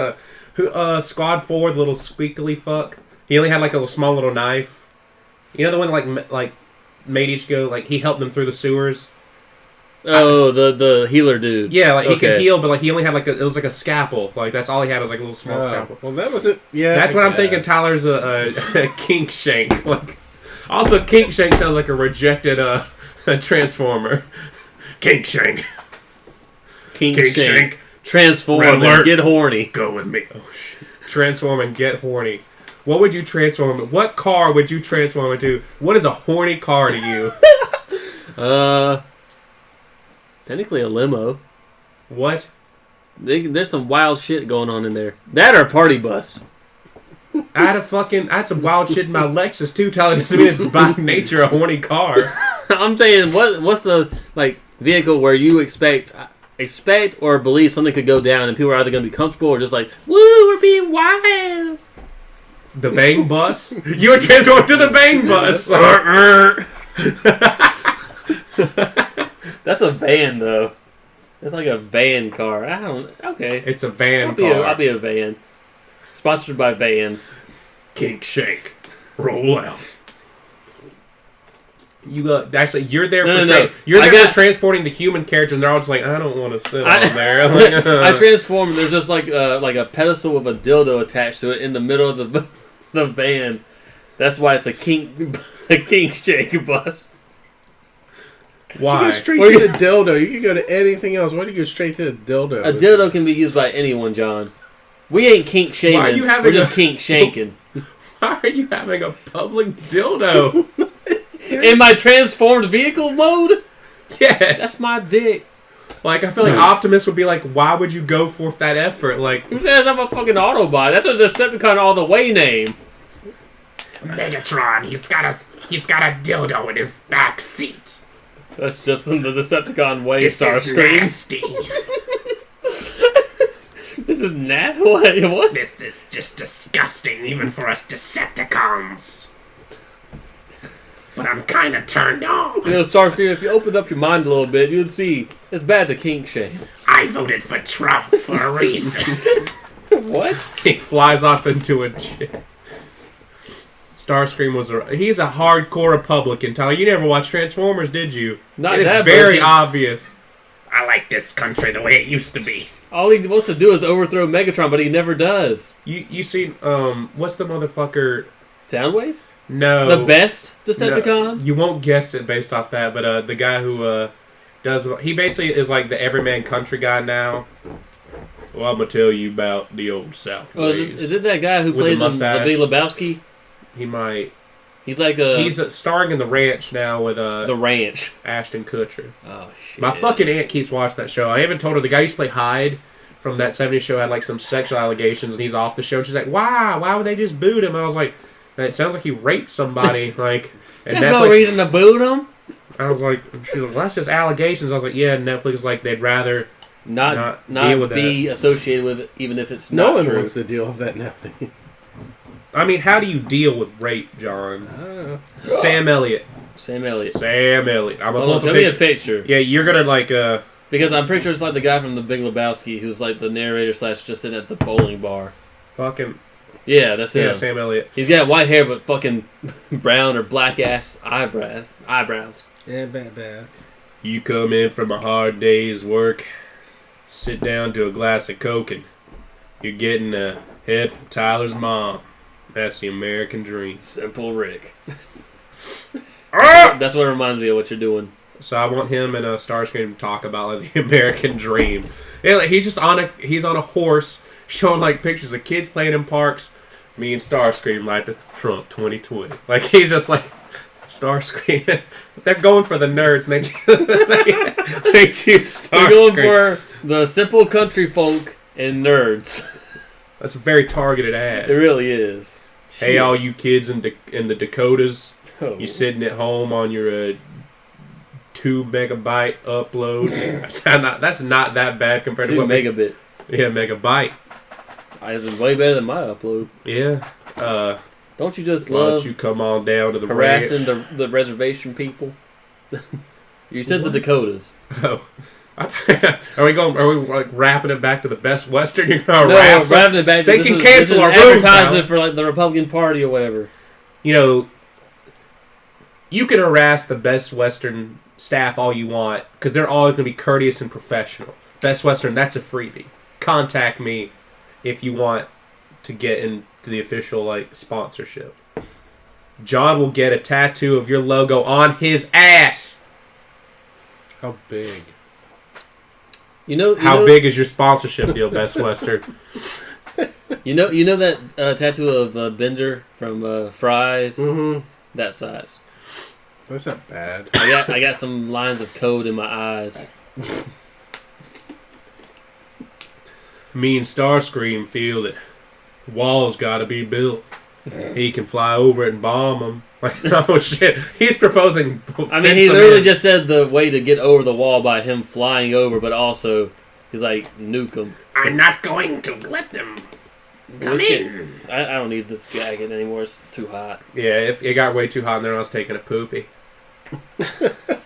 squad 4, the little squeakly fuck. He only had like a small little knife. You know the one like made each go like he helped them through the sewers. Oh, the healer dude. Yeah, like he could heal, but like he only had it was like a scalpel. Like that's all he had was like a little small scalpel. Well, that was it. Yeah, That's what I'm thinking. Tyler's a kink shank. Like, also kink shank sounds like a rejected a transformer. Kink shank. Kink Kink shank. shank. Transform Red and alert. get horny. Go with me. Oh shit. Transform and get horny. What would you transform? What car would you transform into? What is a horny car to you? Technically a limo. What? There's some wild shit going on in there. That or a party bus. I had some wild shit in my Lexus too. Tyler, doesn't mean it's by nature a horny car. I'm saying, what's the vehicle where you expect or believe something could go down and people are either going to be comfortable or just like, woo, we're being wild. The bang bus? You would transform to the bang bus. That's a van, though. It's like a van car. Okay. It's a van car. I'll be a van. Sponsored by Vans. Kink shake. Roll out. You're there for You're there for transporting the human characters, and they're all just like, I don't want to sit on there. Like, I transform, and there's just like a pedestal with a dildo attached to it in the middle of the van. That's why it's a kink shake bus. Why? You go straight to the dildo. You can go to anything else. Why do you go straight to the dildo? A dildo can be used by anyone, John. We ain't kink shaming. We're just kink shanking. Why are you having a public dildo? In my transformed vehicle mode? Yes. That's my dick. Like, I feel like Optimus would be like, why would you go forth that effort? Like, who says I'm a fucking Autobot? That's what the Decepticon all the way name. Megatron, he's got a dildo in his back seat. That's just the Decepticon way, Starscream. Nasty. This is what? This is just disgusting, even for us Decepticons. But I'm kind of turned on. You know, Starscream, if you opened up your mind a little bit, you'd see it's bad to kink shame. I voted for Trump for a reason. What? He flies off into a jet. Starscream he's a hardcore Republican, Tyler. You never watched Transformers, did you? Not it that is very version. obvious. I like this country the way it used to be. All he wants to do is overthrow Megatron, but he never does. You see, what's the motherfucker? Soundwave? No. The best Decepticon? No, you won't guess it based off that, but the guy who he basically is like the everyman country guy now. Well, I'm gonna tell you about the old South ways. Is it that guy who plays in The Big Lebowski? He might. He's like he's starring in The Ranch now with The Ranch. Ashton Kutcher. Oh shit! My fucking aunt keeps watching that show. I haven't told her the guy used to play Hyde from that '70s show had like some sexual allegations and he's off the show. And she's like, "Why? Why would they just boot him?" I was like, "It sounds like he raped somebody." Like, and there's Netflix, no reason to boot him. I was like, she's like, well, "That's just allegations." I was like, "Yeah." Netflix is like they'd rather not deal with be that. Associated with it, even if it's no not one true. wants to deal with that nowadays. I mean, how do you deal with rape, John? Sam Elliott. I'm gonna pull up show me a picture. Yeah, you're gonna like because I'm pretty sure it's like the guy from The Big Lebowski who's like the narrator / just sitting at the bowling bar. fucking Yeah, that's him. yeah, Sam Elliott. He's got white hair but fucking brown or black ass eyebrows. Yeah, bad. You come in from a hard day's work, sit down to a glass of Coke, and you're getting a head from Tyler's mom. That's the American dream. Simple Rick. That's what reminds me of what you're doing. So I want him and Starscream to talk about like, the American dream. Yeah, like, he's on a horse showing like pictures of kids playing in parks. Me and Starscream like the Trump 2020. Like he's just like Starscream. They're going for the nerds, and they choose Starscream. They're going for the simple country folk and nerds. That's a very targeted ad. It really is. Hey, all you kids in the Dakotas, Oh. you sitting at home on your 2 megabyte upload. That's not that bad compared 2 to what megabit. Yeah, megabyte. It's way better than my upload. Yeah. Don't you just Why love don't you come on down to the harassing ranch? the reservation people? You said the Dakotas. Oh. Are we like wrapping it back to the Best Western? You're gonna No, harass them? wrapping it back. They can cancel our room, advertisement pal. for like the Republican Party or whatever. You know, you can harass the Best Western staff all you want because they're always going to be courteous and professional. Best Western, that's a freebie. Contact me if you want to get into the official like sponsorship. John will get a tattoo of your logo on his ass. How big? How big is your sponsorship deal, Best Western? You know that tattoo of Bender from Fries? Mm-hmm. That size. That's not bad. I got some lines of code in my eyes. Me and Starscream feel that walls got to be built. He can fly over it and bomb them. Like, oh shit, he's proposing. I mean, he literally just said the way to get over the wall by him flying over, but also he's like nuke them. I'm not going to let them come in. I don't need this jacket anymore. It's too hot. Yeah, if it got way too hot in there, I was taking a poopy.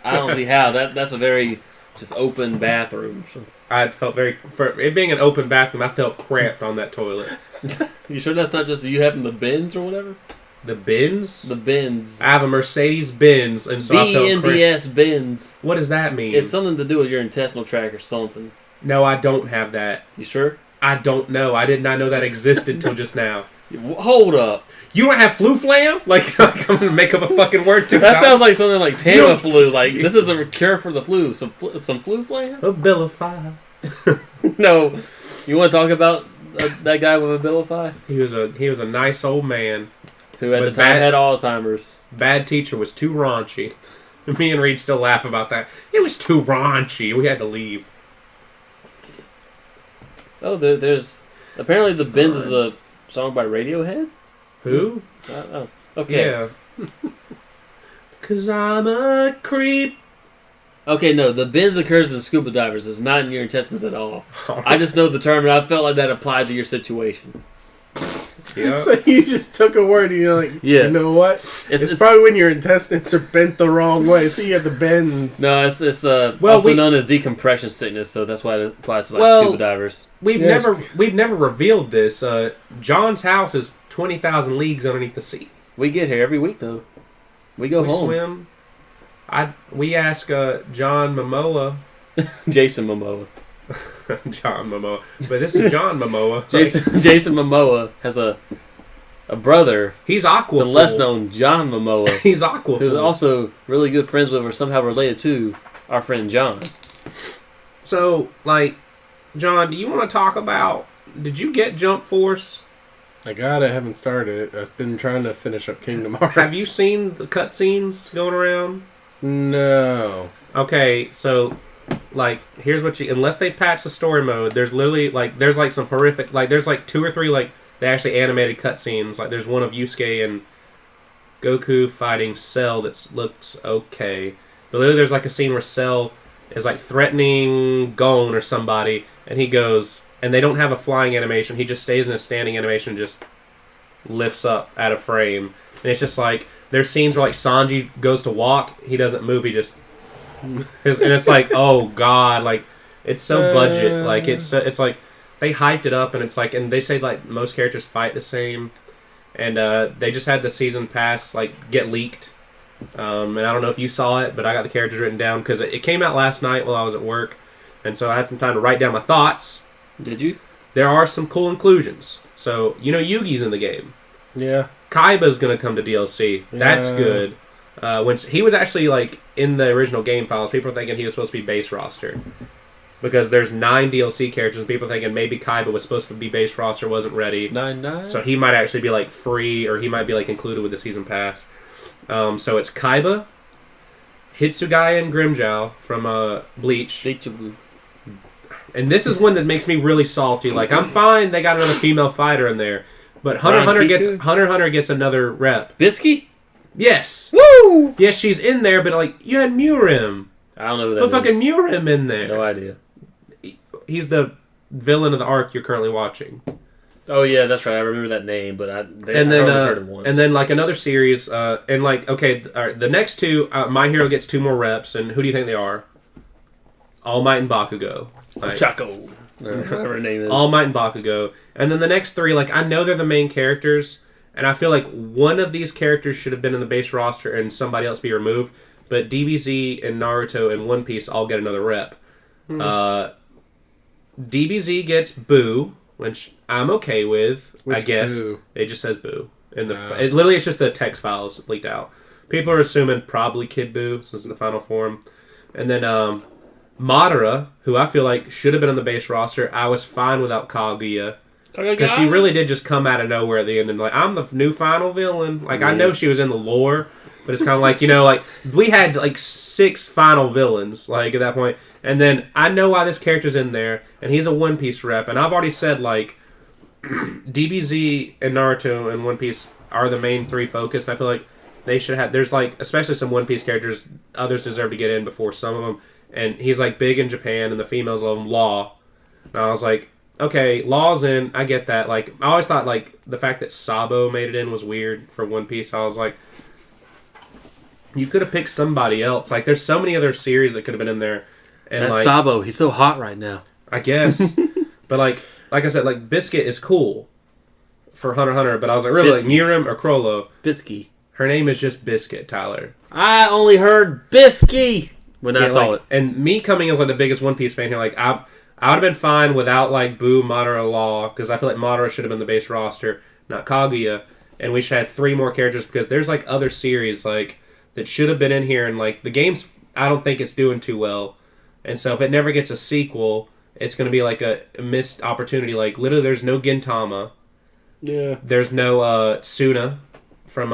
I don't see how. That's a very just open bathroom. So. I felt for it being an open bathroom, I felt cramped on that toilet. You sure that's not just you having the bins or whatever? The bins? The bins. I have a Mercedes Benz, and so I felt BNDS bins. What does that mean? It's something to do with your intestinal tract or something. No, I don't have that. You sure? I don't know. I did not know that existed till just now. Hold up. You don't have flu flam? Like I'm gonna make up a fucking word too. That sounds like something like Tamiflu. Like this is a cure for the flu. Some flu flam? Abilify. No. You want to talk about that guy with Abilify? He was a nice old man who at the time had Alzheimer's. Bad teacher was too raunchy. Me and Reed still laugh about that. It was too raunchy. We had to leave. Oh, there's apparently the Benz is a song by Radiohead. Who? Oh, okay. Yeah. 'Cause I'm a creep. Okay, no, the Benz occurs in scuba divers. It's not in your intestines at all. I just know the term, and I felt like that applied to your situation. Yeah. So you just took a word and you're like, yeah. You know what? It's probably when your intestines are bent the wrong way, so you have the bends. No, it's also known as decompression sickness, so that's why it applies to scuba divers. We've never revealed this. John's house is 20,000 leagues underneath the sea. We get here every week though. We go home. Swim. We ask John Momoa. Jason Momoa. John Momoa. But this is John Momoa. Jason Momoa has a brother. He's Aqua. The less known John Momoa. He's Aqua. Who's also really good friends with or somehow related to our friend John. So, John, do you want to talk about... Did you get Jump Force? I haven't started it. I've been trying to finish up Kingdom Hearts. Have you seen the cutscenes going around? No. Okay, so... here's what unless they patch the story mode, there's literally, there's, some horrific, there's, 2 or 3, they actually animated cutscenes. There's one of Yusuke and Goku fighting Cell that looks okay. But literally there's, a scene where Cell is, threatening Gon or somebody, and he goes, and they don't have a flying animation, he just stays in a standing animation and just lifts up out of frame. And it's just, there's scenes where, Sanji goes to walk, he doesn't move, he just... and it's oh god, it's so budget, it's they hyped it up, and it's and they say most characters fight the same, and they just had the season pass get leaked, and I don't know if you saw it, but I got the characters written down because it came out last night while I was at work, and so I had some time to write down my thoughts. Did you? There are some cool inclusions. So Yugi's in the game. Yeah. Kaiba's going to come to DLC. That's Yeah. good. When he was actually like in the original game files, people were thinking he was supposed to be base roster because there's 9 DLC characters. And people are thinking maybe Kaiba was supposed to be base roster, wasn't ready. 9. So he might actually be like free, or he might be like included with the season pass. So it's Kaiba, Hitsugaya, and Grimmjow from Bleach. And this is one that makes me really salty. Like, I'm fine, they got another female fighter in there, but Hunter x Hunter gets another rep. Bisky? Yes. Woo! Yes, she's in there, but like you had Murim. I don't know who that Put fucking Murim in there. No idea. He's the villain of the arc you're currently watching. Oh yeah, that's right. I remember that name, but I heard him once. And then like another series, and like okay, all right, the next 2, My Hero gets 2 more reps, and who do you think they are? All Might and Bakugo. Like, Chaco, whatever her name is. All Might and Bakugo, and then the next 3, like I know they're the main characters, and I feel like one of these characters should have been in the base roster and somebody else be removed. But DBZ and Naruto and One Piece all get another rep. DBZ gets Boo, which I'm okay with. I guess Boo? it just says Boo. It literally it's just the text files leaked out. People are assuming probably Kid Boo since it's the final form, and then Madara, who I feel like should have been on the base roster. I was fine without Kaguya because she really did just come out of nowhere at the end and like I'm the new final villain. Like I know she was in the lore, but it's kind of like like we had like 6 final villains like at that point, and then I know why this character's in there, and he's a One Piece rep, and I've already said like DBZ and Naruto and One Piece are the main 3 focus, and I feel like they should have. There's like especially some One Piece characters others deserve to get in before some of them. And he's like big in Japan, and the females love him. Law, and I was like, okay, Law's in. I get that. Like, I always thought like the fact that Sabo made it in was weird for One Piece. I was like, you could have picked somebody else. Like, there's so many other series that could have been in there. And that's like Sabo. He's so hot right now. I guess, but like I said, like Biscuit is cool for Hunter x Hunter. But I was like, really, like Mirim or Crollo? Bisky. Her name is just Biscuit, Tyler. I only heard Bisky when I saw it. And me coming as like the biggest One Piece fan here, like I would have been fine without like Boo, Madara, Law, because I feel like Madara should have been the base roster, not Kaguya, and we should have 3 more characters because there's like other series like that should have been in here, and like the game's I don't think it's doing too well, and so if it never gets a sequel, it's going to be like a missed opportunity. Like literally, there's no Gintama, there's no Suna from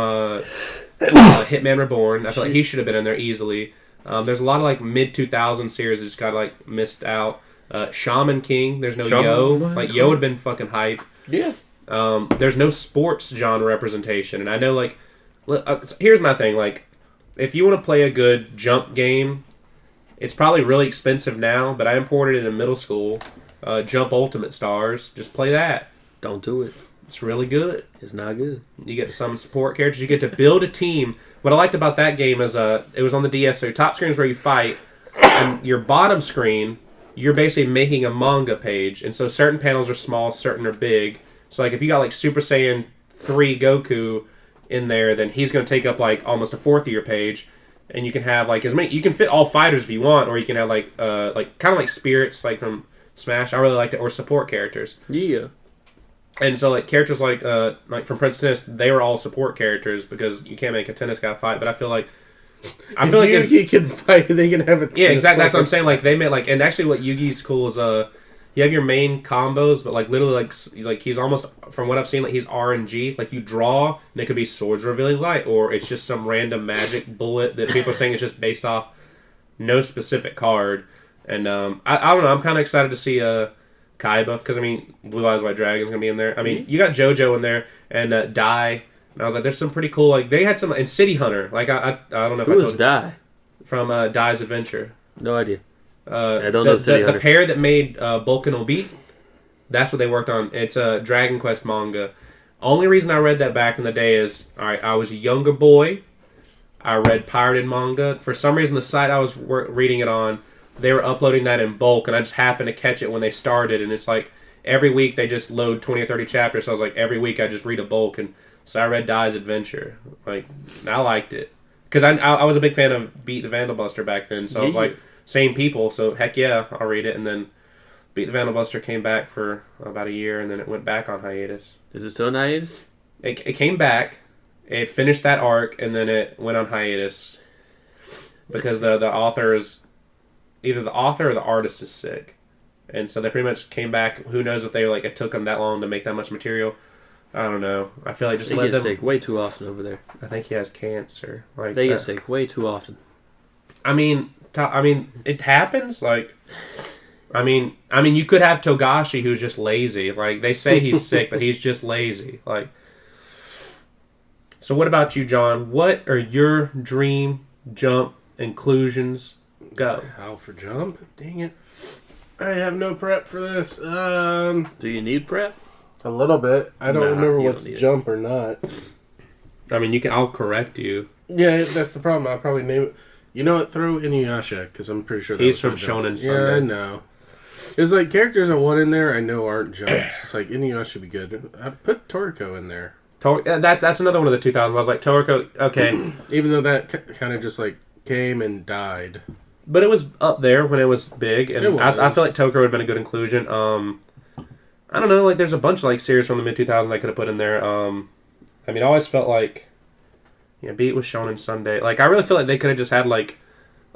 Hitman Reborn. I feel like he should have been in there easily. There's a lot of like mid 2000 series that just got like missed out. Shaman King, there's no Yo. Like Yo would have been fucking hype. Yeah. There's no sports genre representation, and I know like here's my thing, like if you want to play a good jump game, it's probably really expensive now, but I imported it in middle school. Jump Ultimate Stars, just play that. Don't do it. It's really good. It's not good. You get some support characters. You get to build a team. What I liked about that game is it was on the DS, so your top screen is where you fight, and your bottom screen, you're basically making a manga page. And so certain panels are small, certain are big. So like if you got like Super Saiyan 3 Goku in there, then he's going to take up like almost a fourth of your page. And you can have like as many, you can fit all fighters if you want, or you can have like kind of like spirits like from Smash. I really liked it, or support characters. Yeah. And so, like, characters like from Prince Tennis, they were all support characters because you can't make a tennis guy fight. But I feel like he can fight, they can have a tennis exactly. player. That's what I'm saying. Like, they made and actually, what Yugi's cool is you have your main combos, but like literally like he's almost from what I've seen, like he's RNG. Like you draw, and it could be swords revealing light, or it's just some random magic bullet that people are saying is just based off no specific card. And I don't know. I'm kind of excited to see Kaiba, because I mean Blue Eyes White Dragon's gonna be in there. I mean you got JoJo in there and Dai, and I was like, there's some pretty cool, like they had some in City Hunter. Like I don't know if Who I told was you. Dai? From Dai's Adventure. No idea. I don't know City Hunter. The pair that made Bulk and Obit, that's what they worked on. It's a Dragon Quest manga. Only reason I read that back in the day is, alright, I was a younger boy. I read pirated manga. For some reason, the site I was reading it on, they were uploading that in bulk, and I just happened to catch it when they started, and it's like every week they just load 20 or 30 chapters, so I was like, every week I just read a bulk, and so I read Dai's Adventure. Like, I liked it. Because I was a big fan of Beat the Vandal Buster back then, so I was like, same people, so heck yeah, I'll read it, and then Beat the Vandal Buster came back for about a year, and then it went back on hiatus. Is it still on hiatus? it came back. It finished that arc, and then it went on hiatus because the author is either the author or the artist is sick, and so they pretty much came back. Who knows if they like it took them that long to make that much material? I don't know. I feel like just they let get them. sick way too often over there. I think he has cancer. Like they get sick way too often. I mean, it happens. Like, I mean, you could have Togashi who's just lazy. Like they say he's sick, but he's just lazy. Like, so what about you, John? What are your dream jump inclusions? Go. How for jump? Dang it! I have no prep for this. Do you need prep? A little bit. I don't remember you what's don't need jump or not. I mean, you can. I'll correct you. Yeah, that's the problem. I'll probably name it. You know what? Throw Inuyasha, because I'm pretty sure he's from Shonen Sunday. Yeah, I know. It's like characters I want in there I know aren't jumps. It's like Inuyasha should be good. I put Toriko in there. That's another one of the 2000s. I was like, Toriko, okay. Even though that kind of just like came and died. But it was up there when it was big, and I feel like Tokyo would have been a good inclusion. I don't know, like there's a bunch of like series from the mid 2000s I could have put in there. I mean, I always felt like, Beat was Shonen Sunday. Like I really feel like they could have just had like,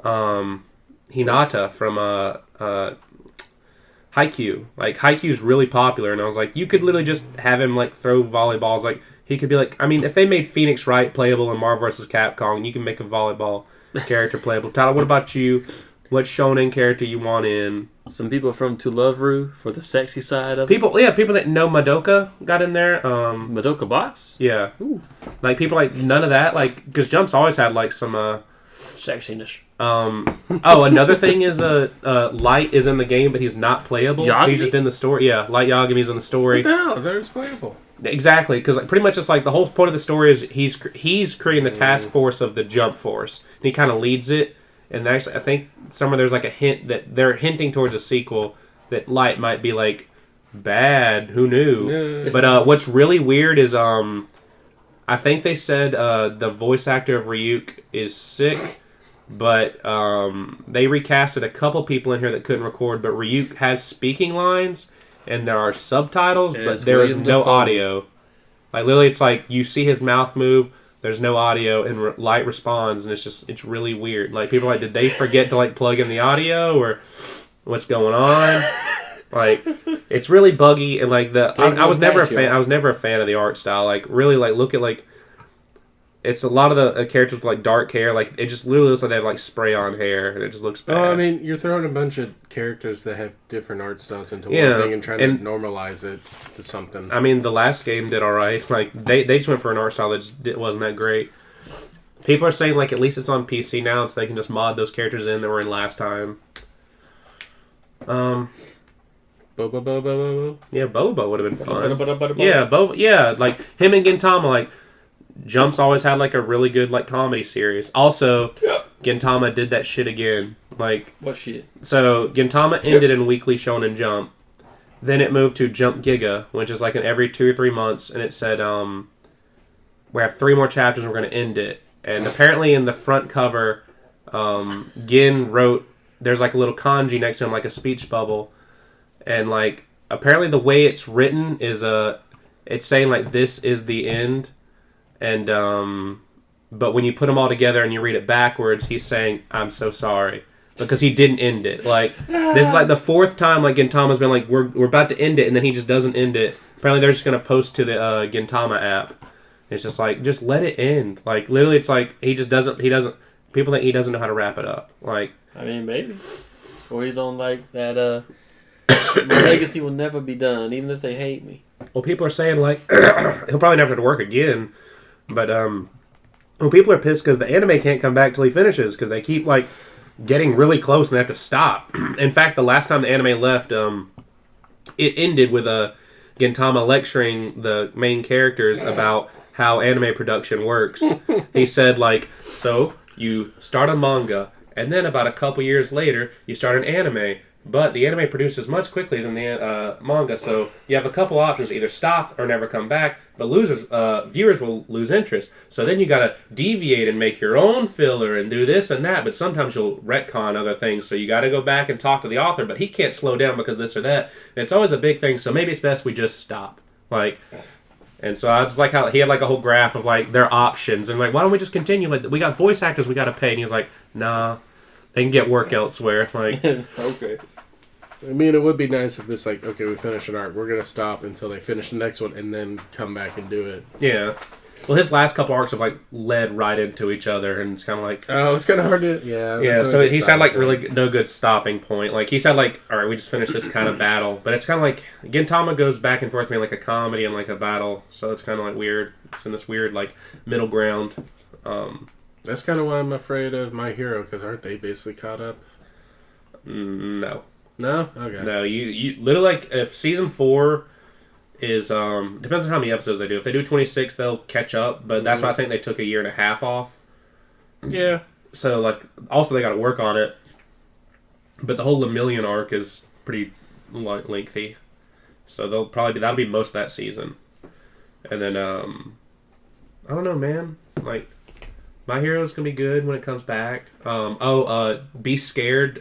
Hinata from Haikyuu. Like Haikyuu's really popular, and I was like, you could literally just have him like throw volleyballs. Like he could be like, I mean, if they made Phoenix Wright playable in Marvel vs. Capcom, you can make a volleyball character playable. Tyler, what about you? What shonen character you want in? Some people from To Love Ru for the sexy side of people that know Madoka got in there. Madoka Box? Yeah. Ooh. Like people like none of that. Like because Jump's always had like some sexiness. Another thing is Light is in the game, but he's not playable. Yagami? He's just in the story. Yeah, Light Yagami's in the story. What the hell? There's playable. Exactly, because like, pretty much it's like the whole point of the story is he's creating the task force of the Jump Force. And he kind of leads it, and actually I think somewhere there's like a hint that they're hinting towards a sequel that Light might be like bad. Who knew? Yeah. But what's really weird is I think they said the voice actor of Ryuk is sick, but they recasted a couple people in here that couldn't record. But Ryuk has speaking lines. And there are subtitles, but there is no audio. Like literally, it's like you see his mouth move. There's no audio, and Light responds, and it's really weird. Like people are like, did they forget to like plug in the audio, or what's going on? Like it's really buggy, and like I was never a fan. I was never a fan of the art style. Like really, like look at like. It's a lot of the characters with like dark hair. Like it just literally looks like they have like spray on hair, and it just looks bad. Oh, I mean, you're throwing a bunch of characters that have different art styles into one thing and trying to normalize it to something. I mean, the last game did all right. Like they just went for an art style that just wasn't that great. People are saying like at least it's on PC now, so they can just mod those characters in that were in last time. Bobo. Yeah, Bobo would have been fun. Yeah, Bobo. Yeah, like him and Gintama, like. Jump's always had like a really good like comedy series. Also, Gintama did that shit again. Like what shit? So Gintama ended in Weekly Shonen Jump. Then it moved to Jump Giga, which is like in every 2 or 3 months, and it said we have 3 more chapters and we're gonna end it. And apparently in the front cover, Gin wrote there's like a little kanji next to him, like a speech bubble, and like apparently the way it's written is it's saying like this is the end. And but when you put them all together and you read it backwards, he's saying, "I'm so sorry," because he didn't end it. Like this is like the 4th time like Gintama's been like, "We're about to end it," and then he just doesn't end it. Apparently, they're just gonna post to the Gintama app. It's just like, just let it end. Like literally, it's like he doesn't. People think he doesn't know how to wrap it up. Like I mean, maybe, or he's on like that. My legacy will never be done, even if they hate me. Well, people are saying like he'll probably never have to work again. But people are pissed because the anime can't come back till he finishes because they keep like getting really close and they have to stop. In fact, the last time the anime left, it ended with Gintama lecturing the main characters about how anime production works. He said like, so you start a manga and then about a couple years later you start an anime. But the anime produces much quickly than the manga, so you have a couple options: either stop or never come back. But viewers will lose interest. So then you got to deviate and make your own filler and do this and that. But sometimes you'll retcon other things, so you got to go back and talk to the author. But he can't slow down because this or that. And it's always a big thing. So maybe it's best we just stop. Like And so I just like how he had like a whole graph of like their options and like, why don't we just continue? Like, we got voice actors we got to pay. And he was like, nah, they can get work elsewhere. Like, Okay. I mean, it would be nice if this like, okay, we finish an arc, we're gonna stop until they finish the next one and then come back and do it. yeah. Well, his last couple arcs have like led right into each other, and it's kind of like, Oh, it's kind of hard to, yeah. yeah. So he's had like really no good stopping point. Like he's had like, all right, we just finished this kind of battle, but it's kind of like Gintama goes back and forth between like a comedy and like a battle, so it's kind of like weird. It's in this weird like middle ground. That's kind of why I'm afraid of My Hero, because aren't they basically caught up? No, No? Okay. no. You literally like if season 4 is depends on how many episodes they do. If they do 26, they'll catch up, but that's why I think they took a year and a half off. Yeah. So like also they got to work on it. But the whole Lemillion arc is pretty lengthy. So that'll be most of that season. And then I don't know, man. Like My Hero's going to be good when it comes back. Be scared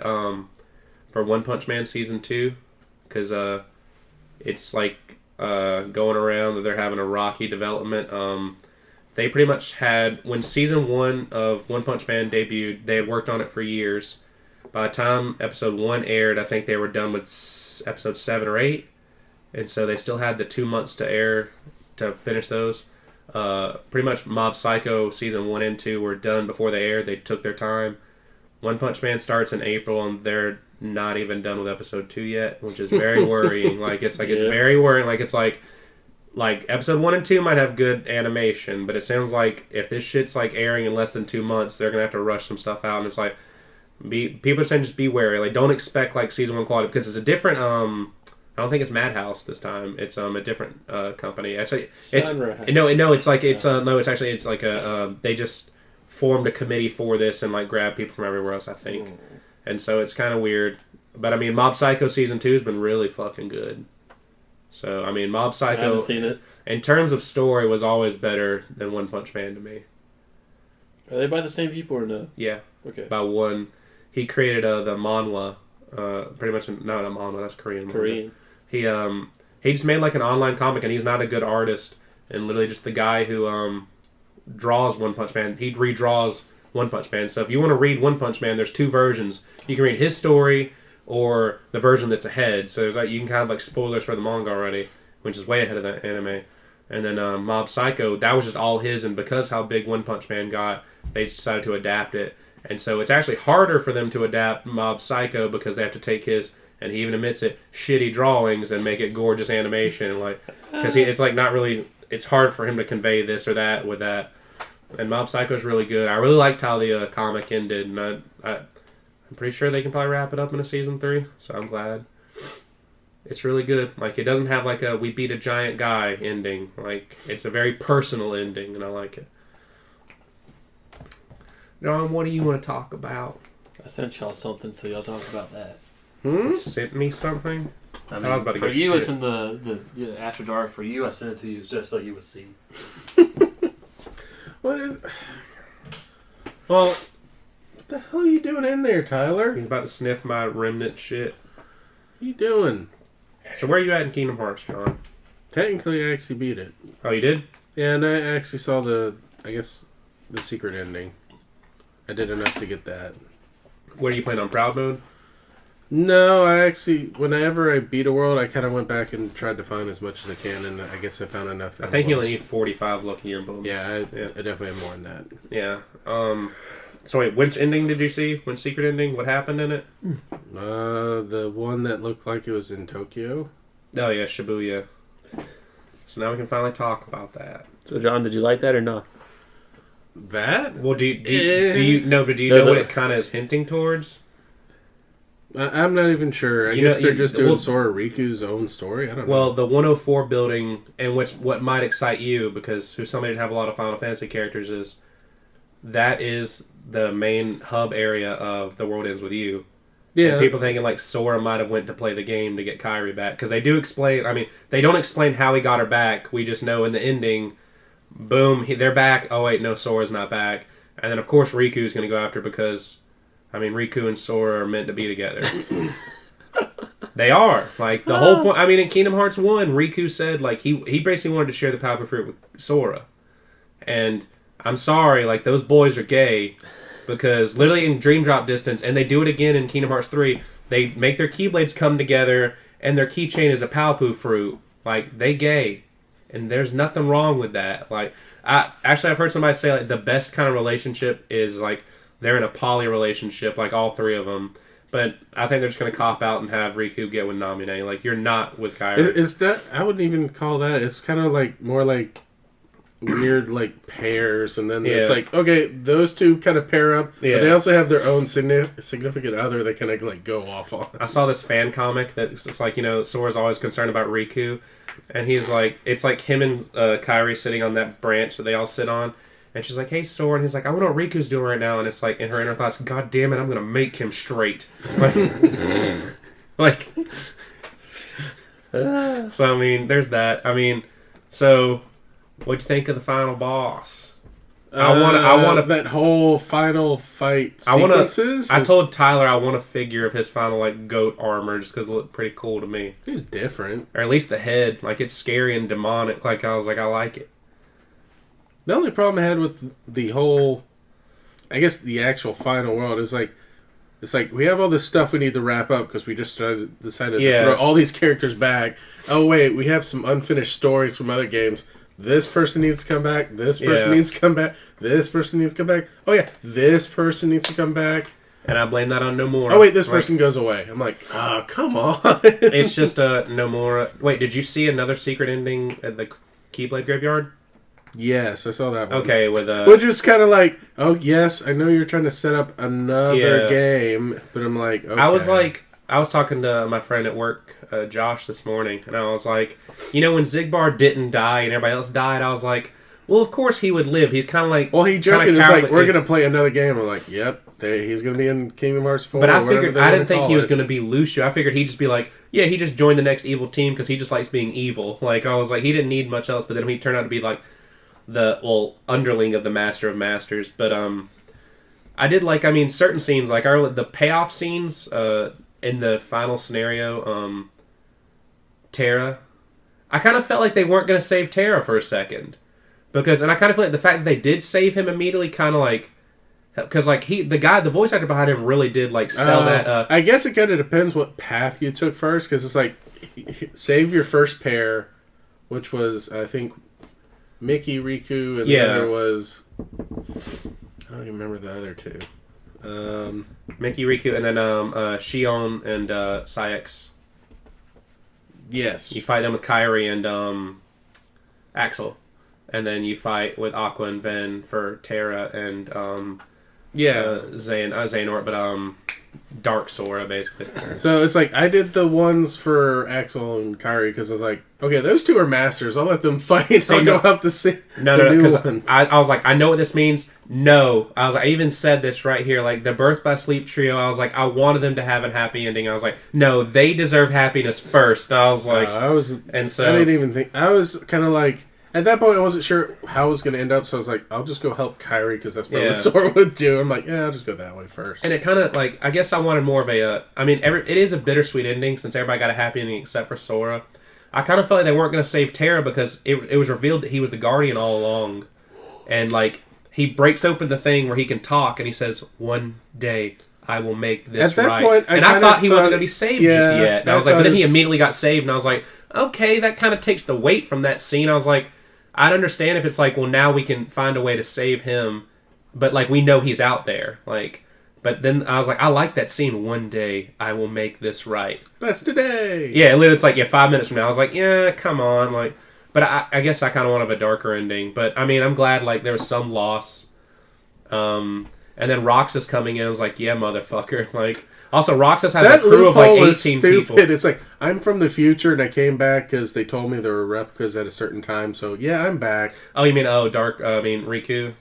for One Punch Man season 2 cuz it's like going around that they're having a rocky development. They pretty much had, when season 1 of One Punch Man debuted, they had worked on it for years. By the time episode 1 aired, I think they were done with episode 7 or 8. And so they still had the 2 months to air to finish those. Pretty much Mob Psycho season 1 and 2 were done before they aired. They took their time. One Punch Man starts in April, and they're not even done with episode 2 yet, which is very worrying. It's very worrying. It's like episode 1 and 2 might have good animation, but it sounds like if this shit's like airing in less than 2 months, they're gonna have to rush some stuff out. And it's like, people are saying just be wary. Like, don't expect like season 1 quality because it's a different. I don't think it's Madhouse this time. It's a different company. Actually, it's like they just formed a committee for this and like grabbed people from everywhere else, I think. And so it's kind of weird. But I mean, Mob Psycho season 2 has been really fucking good. So I mean, Mob Psycho, I haven't seen it. In terms of story, was always better than One Punch Man to me. Are they by the same people or no? Yeah. Okay. By one, he created the manhwa. Pretty much not a manhwa. That's Korean. Korean. He just made like an online comic, and he's not a good artist. And literally, just the guy who draws One Punch Man, he redraws One Punch Man. So if you want to read One Punch Man, there's 2 versions. You can read his story or the version that's ahead. So there's like you can kind of like spoilers for the manga already, which is way ahead of the anime. And then Mob Psycho, that was just all his, and because how big One Punch Man got, they decided to adapt it. And so it's actually harder for them to adapt Mob Psycho because they have to take his, and he even admits it, shitty drawings and make it gorgeous animation. Like, because it's like not really, it's hard for him to convey this or that with that. And Mob Psycho is really good. I really liked how the comic ended, and I'm pretty sure they can probably wrap it up in a season 3. So I'm glad. It's really good. Like, it doesn't have like a we beat a giant guy ending. Like, it's a very personal ending, and I like it. John, what do you want to talk about? I sent y'all something, so y'all talk about that. Sent me something? I was about to for go you, shit. it's in the After Dark. For you, I sent it to you just so you would see. What is... Well, what the hell are you doing in there, Tyler? He's about to sniff my remnant shit. What are you doing? So where are you at in Kingdom Hearts, John? Technically, I actually beat it. Oh, you did? Yeah, and I actually saw the secret ending. I did enough to get that. What are you playing on Proud Mode? No, I actually, whenever I beat a world, I kind of went back and tried to find as much as I can, and I guess I found enough. I think you only need 45 Lucky Emblems. Yeah, I definitely have more than that. Yeah. So wait, which ending did you see? Which secret ending? What happened in it? The one that looked like it was in Tokyo. Oh yeah, Shibuya. So now we can finally talk about that. So John, did you like that or not? That? Well, do you know what it kind of is hinting towards? I'm not even sure. I guess they're just doing Sora Riku's own story. I don't know. Well, the 104 building, and what might excite you, because who's somebody to have a lot of Final Fantasy characters, is the main hub area of The World Ends With You. Yeah. And people thinking like Sora might have went to play the game to get Kairi back, because they do explain. I mean, they don't explain how he got her back. We just know in the ending, boom, they're back. Oh wait, no, Sora's not back. And then of course Riku's going to go after because, I mean, Riku and Sora are meant to be together. They are. Like, the whole point... I mean, in Kingdom Hearts 1, Riku said, like, he basically wanted to share the power fruit with Sora. And I'm sorry, like, those boys are gay. Because literally in Dream Drop Distance, and they do it again in Kingdom Hearts 3, they make their Keyblades come together, and their keychain is a Palpu fruit. Like, they gay. And there's nothing wrong with that. Like, I've heard somebody say, like, the best kind of relationship is, like, they're in a poly relationship, like, all three of them. But I think they're just going to cop out and have Riku get with Namine. Like, you're not with Kairi. Is that... I wouldn't even call that... It's kind of, like, more like... weird like pairs, and then it's like, okay, those two kind of pair up, but they also have their own significant other they kind of like go off on. I saw this fan comic that's just like, Sora's always concerned about Riku, and he's like, it's like him and Kairi sitting on that branch that they all sit on, and she's like, hey Sora, and he's like, I wonder what Riku's doing right now, and it's like in her inner thoughts, god damn it, I'm gonna make him straight. Like so I mean, there's that. I mean, so what'd you think of the final boss? I want that whole final fight sequences. I told Tyler I want a figure of his final like goat armor just because it looked pretty cool to me. It was different, or at least the head. Like it's scary and demonic. Like I was like, I like it. The only problem I had with the whole, I guess the actual final world is like, it's like we have all this stuff we need to wrap up because we just decided to throw all these characters back. Oh wait, we have some unfinished stories from other games. This person needs to come back. This person needs to come back. This person needs to come back. Oh, yeah. This person needs to come back. And I blame that on Nomura. Oh, wait. This person goes away. I'm like, oh, come on. It's just a Nomura. Wait, did you see another secret ending at the Keyblade Graveyard? Yes, I saw that one. Okay, with which is kind of like, oh, yes, I know you're trying to set up another game, but I'm like, okay. I was talking to my friend at work, Josh, this morning, and I was like, when Zigbar didn't die and everybody else died, I was like, well, of course he would live. He's kind of like... Well, he joked, it's like, we're going to play another game. I'm like, yep, he's going to be in Kingdom Hearts 4. But I didn't think he was going to be Lucio. I figured he'd just be like, yeah, he just joined the next evil team because he just likes being evil. Like, I was like, he didn't need much else, but then he turned out to be like the, underling of the Master of Masters. But I did like, certain scenes, like the payoff scenes... in the final scenario, Terra, I kind of felt like they weren't going to save Terra for a second. And I kind of feel like the fact that they did save him immediately kind of like... Because like the voice actor behind him really did like sell that... I guess it kind of depends what path you took first, because it's like, save your first pair, which was, I think, Mickey, Riku, and the other was... I don't even remember the other two. Mickey, Riku, and then Shion and Saix. Yes. You fight them with Kairi and Axel. And then you fight with Aqua and Ven for Terra and Xehanort, but Dark Sora, basically. So it's like, I did the ones for Axel and Kairi because I was like, okay, those two are masters. I'll let them fight. So I'll go up to see the new ones. I was like, I know what this means. No. I was like, I even said this right here. Like, the Birth by Sleep trio, I was like, I wanted them to have a happy ending. I was like, no, they deserve happiness first. And I was like... I didn't even think... I was kind of like... At that point, I wasn't sure how it was going to end up, so I was like, I'll just go help Kairi, because that's what Sora would do. I'm like, yeah, I'll just go that way first. And it kind of, like, I guess I wanted more of a... it is a bittersweet ending, since everybody got a happy ending except for Sora. I kind of felt like they weren't going to save Terra, because it was revealed that he was the Guardian all along. And, like, he breaks open the thing where he can talk, and he says, one day... I will make this right. Point, I thought he wasn't going to be saved just yet. And I was like, but then he immediately got saved, and I was like, okay, that kind of takes the weight from that scene. I was like, I'd understand if it's like, well, now we can find a way to save him, but like we know he's out there. Like, but then I was like, I like that scene. One day I will make this right. That's today. Yeah, it's like 5 minutes from now. I was like, yeah, come on, like. But I guess I kind of wanted a darker ending. But I'm glad like there was some loss. And then Roxas coming in, I was like, yeah, motherfucker. Like, also, Roxas has a crew of like 18 people. It's like, I'm from the future and I came back because they told me there were replicas at a certain time. So, yeah, I'm back. Oh, you mean, Riku?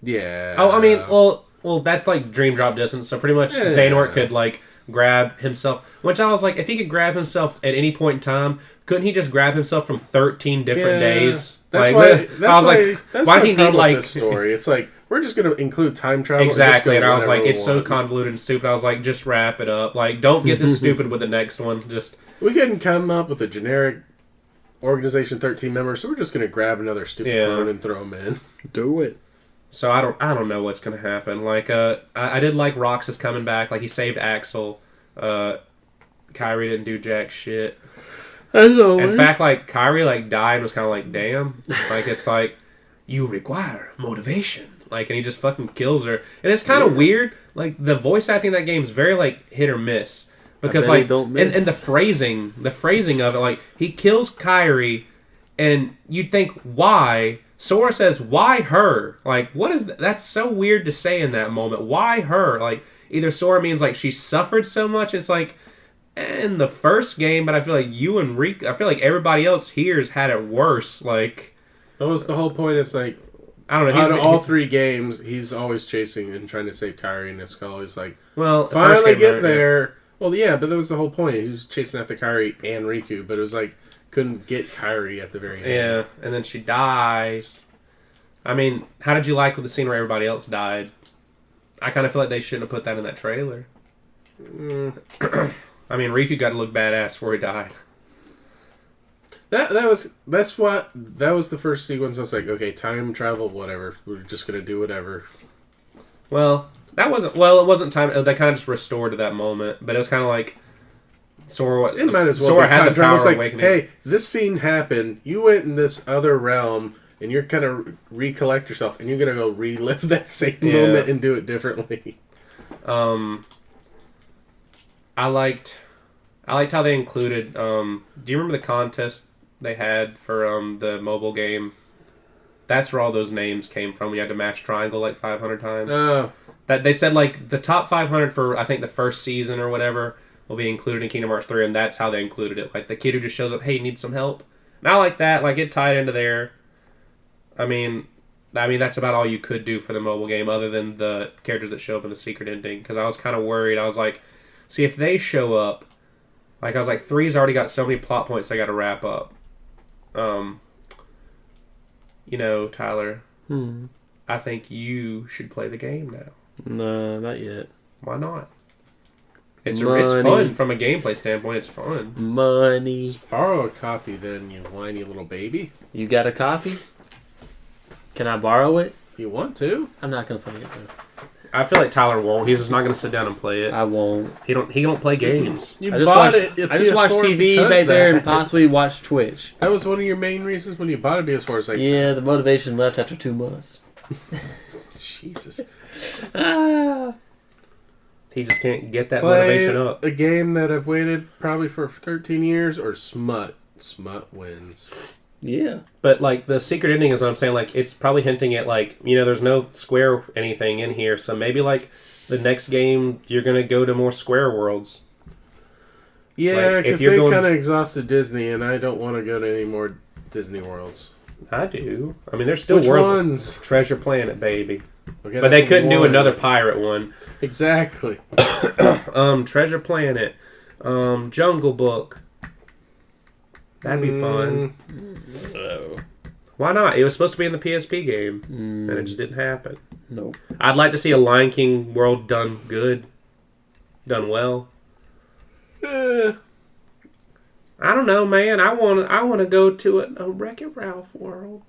Yeah. Oh, well, that's like Dream Drop Distance. So pretty much Xehanort could like grab himself. Which I was like, if he could grab himself at any point in time, couldn't he just grab himself from 13 different days? That's like, why. That's why do he need like this story? It's like we're just going to include time travel. Exactly, and I was like, it's so convoluted and stupid. I was like, just wrap it up. Like, don't get this stupid with the next one. Just we couldn't come up with a generic Organization 13 member, so we're just going to grab another stupid clone and throw him in. Do it. So I don't know what's going to happen. Like, I did like Roxas coming back. Like, he saved Axel. Kyrie didn't do jack shit. As always. In fact, like, Kyrie, like, died and was kind of like, damn. Like, it's like, you require motivation. Like, and he just fucking kills her. And it's kind of weird. Like, the voice acting in that game is very, like, hit or miss. Because, like, and the phrasing of it, like, he kills Kyrie, and you'd think, why? Sora says, why her? Like, what is that? That's so weird to say in that moment. Why her? Like, either Sora means, like, she suffered so much. It's like, in the first game, but I feel like you and Rick, I feel like everybody else here's had it worse. Like, that was the whole point. It's like, I don't know. Out of all 3 games, he's always chasing and trying to save Kyrie and his skull. He's like, well, finally get there. Yeah. Well, yeah, but that was the whole point. He was chasing after Kyrie and Riku, but it was like, couldn't get Kyrie at the very end. Yeah, and then she dies. I mean, how did you like with the scene where everybody else died? I kind of feel like they shouldn't have put that in that trailer. I mean, Riku got to look badass before he died. That was the first sequence. I was like, okay, time travel, whatever. We're just gonna do whatever. Well, it wasn't time. They kind of just restored to that moment, but it was kind of like Sora. It might as well. Sora had the power of awakening. Hey, this scene happened. You went in this other realm, and you're gonna recollect yourself, and you're gonna go relive that same moment and do it differently. I liked how they included. Do you remember the contest they had for the mobile game? That's where all those names came from. You had to match triangle like 500 times. Oh. That they said like the top 500 for I think the first season or whatever will be included in Kingdom Hearts 3, and that's how they included it. Like the kid who just shows up, hey, need some help? And I like that. Like it tied into there. I mean that's about all you could do for the mobile game, other than the characters that show up in the secret ending. Because I was kind of worried. I was like, see if they show up. Like I was like, 3's already got so many plot points they got to wrap up. Tyler. I think you should play the game now. No, not yet. Why not? It's fun from a gameplay standpoint. It's fun. Money. Borrow a copy, then, you whiny little baby. You got a copy? Can I borrow it? You want to? I'm not gonna play it though. I feel like Tyler won't. He's just not going to sit down and play it. I won't. He don't play games. I just watch TV back there and possibly watch Twitch. That was one of your main reasons when you bought a PS4. It's like, yeah, the motivation left after 2 months. Jesus. He just can't get that motivation up. A game that I've waited probably for 13 years, or Smut. Smut wins. Yeah. But, like, the secret ending is what I'm saying. Like, it's probably hinting at, like, there's no Square anything in here. So maybe, like, the next game, you're going to go to more Square worlds. Yeah, because they kind of exhausted Disney, and I don't want to go to any more Disney worlds. I do. I mean, there's still Which worlds. ones? Treasure Planet, baby. Okay, but they couldn't do another pirate one. Exactly. Treasure Planet. Jungle Book. That'd be fun. Why not? It was supposed to be in the PSP game, and it just didn't happen. Nope. I'd like to see a Lion King world done good, done well. I don't know, man. I want to go to a Wreck-It Ralph world.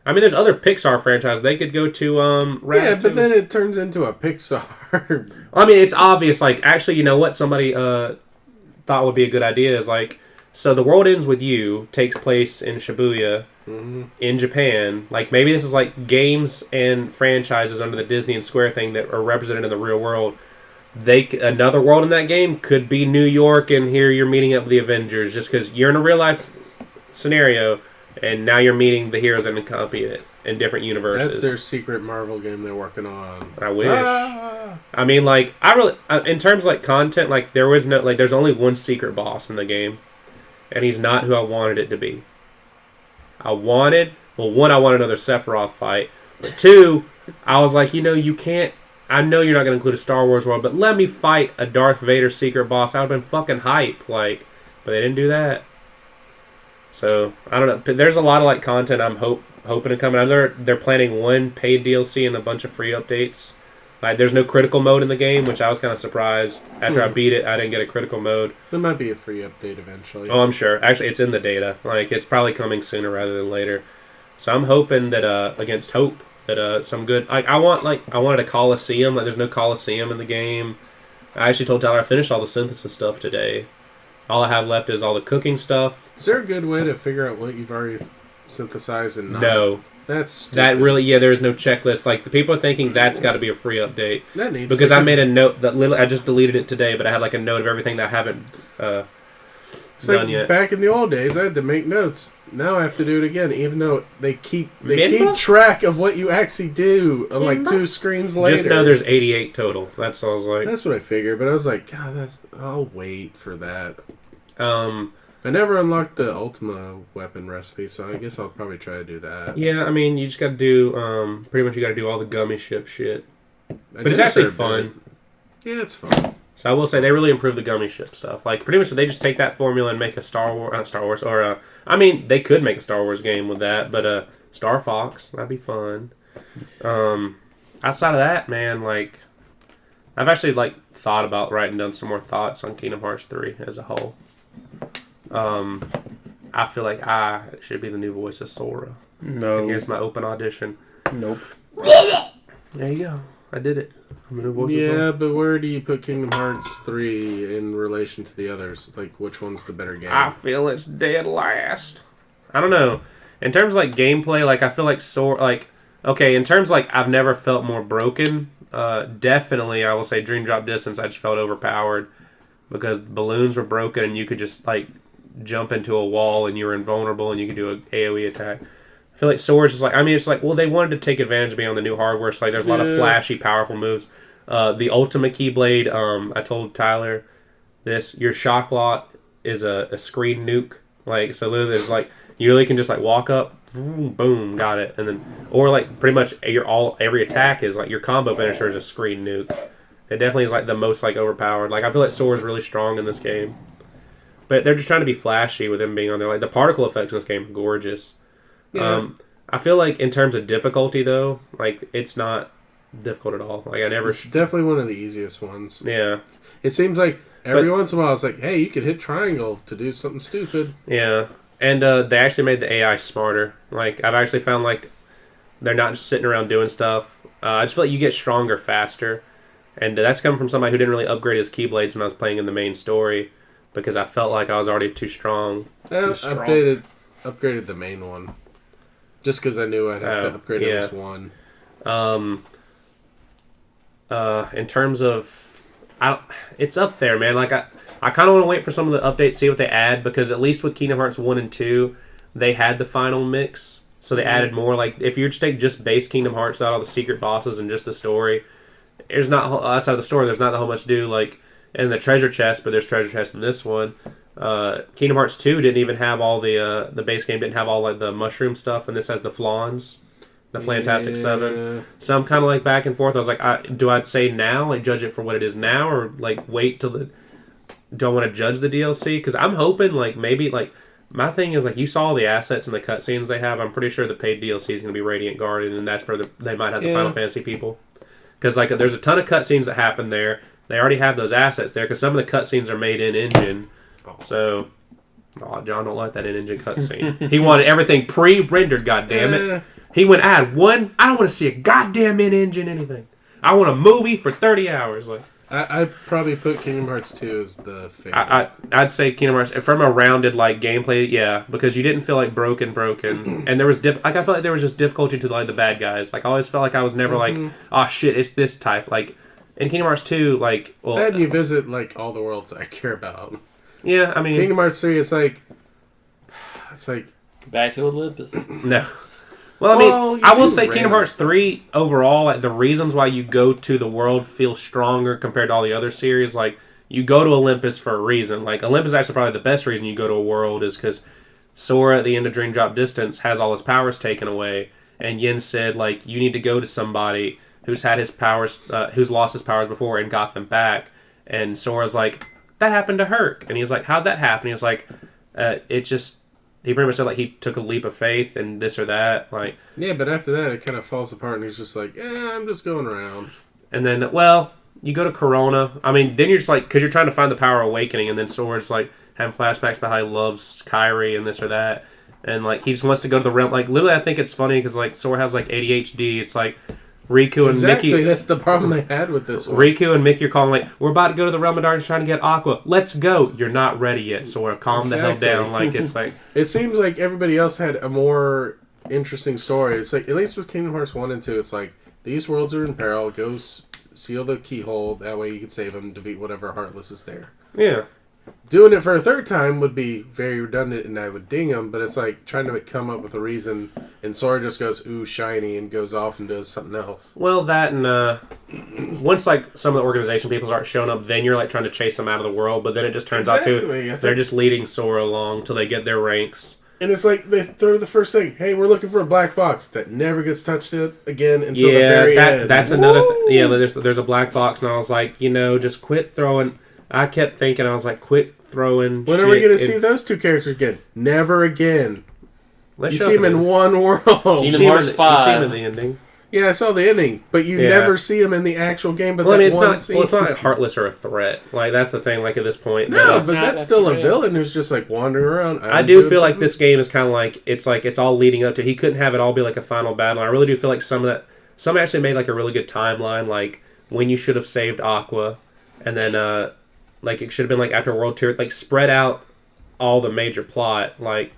I mean, there's other Pixar franchises. They could go to Ratatouille. Yeah, but then it turns into a Pixar. I mean, it's obvious. Like, actually, you know what? Somebody thought would be a good idea is like, so The World Ends With You takes place in Shibuya, in Japan. Like, maybe this is like games and franchises under the Disney and Square thing that are represented in the real world. Another world in that game could be New York, and here you're meeting up with the Avengers, just because you're in a real life scenario, and now you're meeting the heroes that accompany it in different universes. That's their secret Marvel game they're working on. I wish. I mean, like, I really, in terms of like content, like there was no, like, there's only one secret boss in the game, and he's not who I wanted it to be. I wanted another Sephiroth fight, but 2, I was like, you can't. I know you're not going to include a Star Wars world, but let me fight a Darth Vader secret boss. I would have been fucking hype, like, but they didn't do that. So I don't know. There's a lot of like content I'm hoping to come out. They're planning one paid DLC and a bunch of free updates. Like, there's no critical mode in the game, which I was kind of surprised. After I beat it, I didn't get a critical mode. There might be a free update eventually. Oh, I'm sure. Actually, it's in the data. Like, it's probably coming sooner rather than later. So I'm hoping that against hope that some good. I wanted a Coliseum. Like, there's no Coliseum in the game. I actually told Tyler I finished all the synthesis stuff today. All I have left is all the cooking stuff. Is there a good way to figure out what you've already synthesized and not? No. That's stupid. That really, there's no checklist. Like, the people are thinking that's got to be a free update. That needs because I made a note that I just deleted it today, but I had like a note of everything that I haven't done yet. Back in the old days, I had to make notes. Now I have to do it again, even though they keep track of what you actually do on like 2 screens later. Just know there's 88 total. That's all I was like. That's what I figured, but I was like, God, I'll wait for that. I never unlocked the Ultima weapon recipe, so I guess I'll probably try to do that. Yeah, I mean, you just got to do, pretty much you got to do all the gummy ship shit. But it's actually fun. Yeah, it's fun. So I will say, they really improved the gummy ship stuff. Like, pretty much they just take that formula and make a I mean, they could make a Star Wars game with that, but Star Fox, that'd be fun. Outside of that, man, like, I've actually, like, thought about writing down some more thoughts on Kingdom Hearts 3 as a whole. I feel like I should be the new voice of Sora. No. And here's my open audition. Nope. There you go. I did it. I'm the new voice of Sora. Yeah, but where do you put Kingdom Hearts 3 in relation to the others? Like, which one's the better game? I feel it's dead last. I don't know. In terms of, like, gameplay, like, I feel like Sora, like, okay, in terms of, like, I've never felt more broken. Definitely, I will say Dream Drop Distance, I just felt overpowered because balloons were broken and you could just, like, jump into a wall and you were invulnerable and you could do an AoE attack. I feel like Sora's just like, I mean, it's like, well, they wanted to take advantage of being on the new hardware, so like there's a lot of flashy, powerful moves. The Ultima Keyblade, I told Tyler this, your shock lot is a screen nuke. Like, so literally there's like, you really can just like walk up, boom, got it. And then, or like pretty much every attack is like your combo finisher is a screen nuke. It definitely is like the most like overpowered. Like I feel like Sora's really strong in this game. But they're just trying to be flashy with them being on there. Like the particle effects in this game are gorgeous. Yeah. I feel like in terms of difficulty though, like it's not difficult at all. Like It's definitely one of the easiest ones. Yeah. It seems like every once in a while it's like, hey, you could hit triangle to do something stupid. Yeah. And they actually made the AI smarter. Like I've actually found like they're not just sitting around doing stuff. I just feel like you get stronger faster. And that's come from somebody who didn't really upgrade his Keyblades when I was playing in the main story. Because I felt like I was already too strong. Upgraded the main one. Just because I knew I'd have to upgrade it as one. In terms of... it's up there, man. Like I kind of want to wait for some of the updates, see what they add. Because at least with Kingdom Hearts 1 and 2, they had the final mix. So they added more. Like if you take just base Kingdom Hearts without all the secret bosses and just the story, there's not... outside of the story, there's not a whole much to do. Like... in the treasure chest, but there's treasure chests in this one. Kingdom Hearts 2 didn't even have all the base game didn't have all like the mushroom stuff, and this has the flans, the Fantastic Seven. So I'm kind of like back and forth. I was like, do I say now, like judge it for what it is now, or like wait till do I want to judge the DLC? Because I'm hoping like maybe like my thing is like you saw all the assets and the cutscenes they have. I'm pretty sure the paid DLC is going to be Radiant Garden, and that's where they might have the Final Fantasy people. Because like there's a ton of cutscenes that happen there. They already have those assets there because some of the cutscenes are made in engine. So, John don't like that in engine cutscene. He wanted everything pre-rendered. Goddammit. He went, I don't want to see a goddamn in engine anything. I want a movie for 30 hours. Like I'd probably put Kingdom Hearts 2 as the favorite. I'd say Kingdom Hearts from a rounded like gameplay, yeah, because you didn't feel like broken, and there was I felt like there was just difficulty to like the bad guys. Like I always felt like I was never like, oh shit, it's this type like. In Kingdom Hearts 2, like... well, and you visit, like, all the worlds I care about. Yeah, I mean... Kingdom Hearts 3, it's like... Back to Olympus. No. Well, I mean, I will say Kingdom Hearts 3, overall, like, the reasons why you go to the world feel stronger compared to all the other series. Like, you go to Olympus for a reason. Like, Olympus is actually probably the best reason you go to a world is because Sora, at the end of Dream Drop Distance, has all his powers taken away. And Yin said, like, you need to go to somebody... who's had his powers, who's lost his powers before and got them back. And Sora's like, that happened to Herc. And he's like, how'd that happen? He was like, it just he pretty much said like he took a leap of faith and this or that. Like, yeah, but after that, it kind of falls apart, and he's just like, I'm just going around. And then, well, you go to Corona. I mean, then you're just like, because you're trying to find the power of awakening, and then Sora's like having flashbacks about how he loves Kairi and this or that. And like, he just wants to go to the realm. Like, literally, I think it's funny because like Sora has like ADHD. It's like Riku and Mickey. That's the problem they had with this one. Riku and Mickey are calling like, we're about to go to the realm of darkness trying to get Aqua. Let's go. You're not ready yet, Sora. Calm the hell down. Like, it's like... It seems like everybody else had a more interesting story. It's like, at least with Kingdom Hearts 1 and 2, it's like, these worlds are in peril. Go seal the keyhole. That way you can save them, defeat whatever Heartless is there. Yeah. Doing it for a third time would be very redundant, and I would ding them, but it's like trying to come up with a reason, and Sora just goes, ooh, shiny, and goes off and does something else. Well, that and once like some of the organization people start showing up, then you're like trying to chase them out of the world, but then it just turns out to they're just leading Sora along till they get their ranks. And it's like they throw the first thing, hey, we're looking for a black box that never gets touched again until the very end. That's another yeah, there's a black box, and I was like, just quit throwing... I kept thinking, I was like, quit throwing When are we going to see those two characters again? Never again. You see them in one world. Kingdom Hearts 5. You see them in the ending. Yeah, I saw the ending, but you never see them in the actual game. But it's not like Heartless or a threat. Like, that's the thing, like, at this point. No, but that's still a villain who's just, like, wandering around. I do feel like this game is kind of like, it's all leading up to... He couldn't have it all be, like, a final battle. I really do feel like some actually made, like, a really good timeline, like, when you should have saved Aqua, and then, like, it should have been, like, after World Tour, like, spread out all the major plot. Like,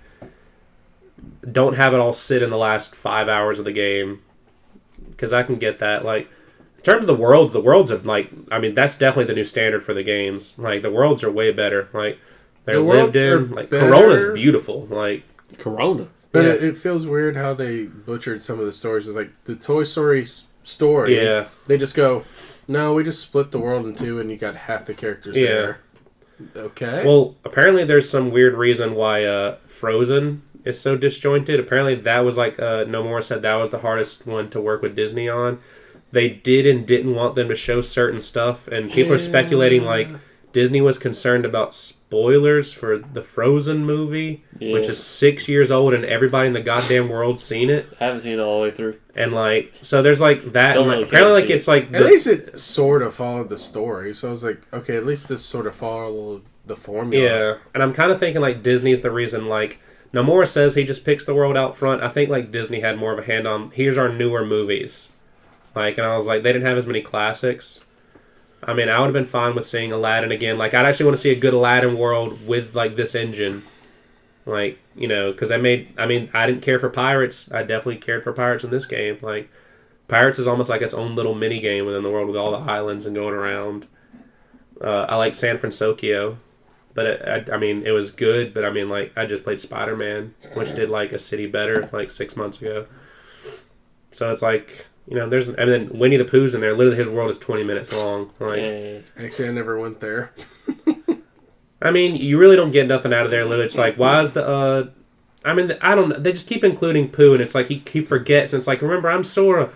don't have it all sit in the last 5 hours of the game. Because I can get that. Like, in terms of the worlds have, like, I mean, that's definitely the new standard for the games. Like, the worlds are way better. Like, they're lived in. Like, Corona's beautiful. Like, Corona. But it feels weird how they butchered some of the stories. It's like, the Toy Story story. Yeah. They just go... No, we just split the world in two, and you got half the characters there. Okay. Well, apparently there's some weird reason why Frozen is so disjointed. Apparently that was like, Nomura said that was the hardest one to work with Disney on. They did and didn't want them to show certain stuff, and people are speculating like Disney was concerned about spoilers for the Frozen movie, which is 6 years old, and everybody in the goddamn world's seen it. I haven't seen it all the way through. And like, so there's like that. And, like, apparently, like it's like at least it sort of followed the story. So I was like, okay, at least this sort of followed the formula. Yeah, and I'm kind of thinking like Disney's the reason. Like Nomura says he just picks the world out front. I think like Disney had more of a hand on. Here's our newer movies. Like, and I was like, they didn't have as many classics. I mean, I would have been fine with seeing Aladdin again. Like, I'd actually want to see a good Aladdin world with, like, this engine. Like, because I didn't care for pirates. I definitely cared for pirates in this game. Like, pirates is almost like its own little mini game within the world with all the islands and going around. I like San Francisco, but it was good. But I mean, like, I just played Spider-Man, which did like a city better like 6 months ago. So it's like, and then Winnie the Pooh's in there. Literally, his world is 20 minutes long. Like, actually, I never went there. I mean, you really don't get nothing out of there, Lou. It's like, why is the, I don't know. They just keep including Pooh, and it's like he forgets. And it's like, remember, I'm Sora.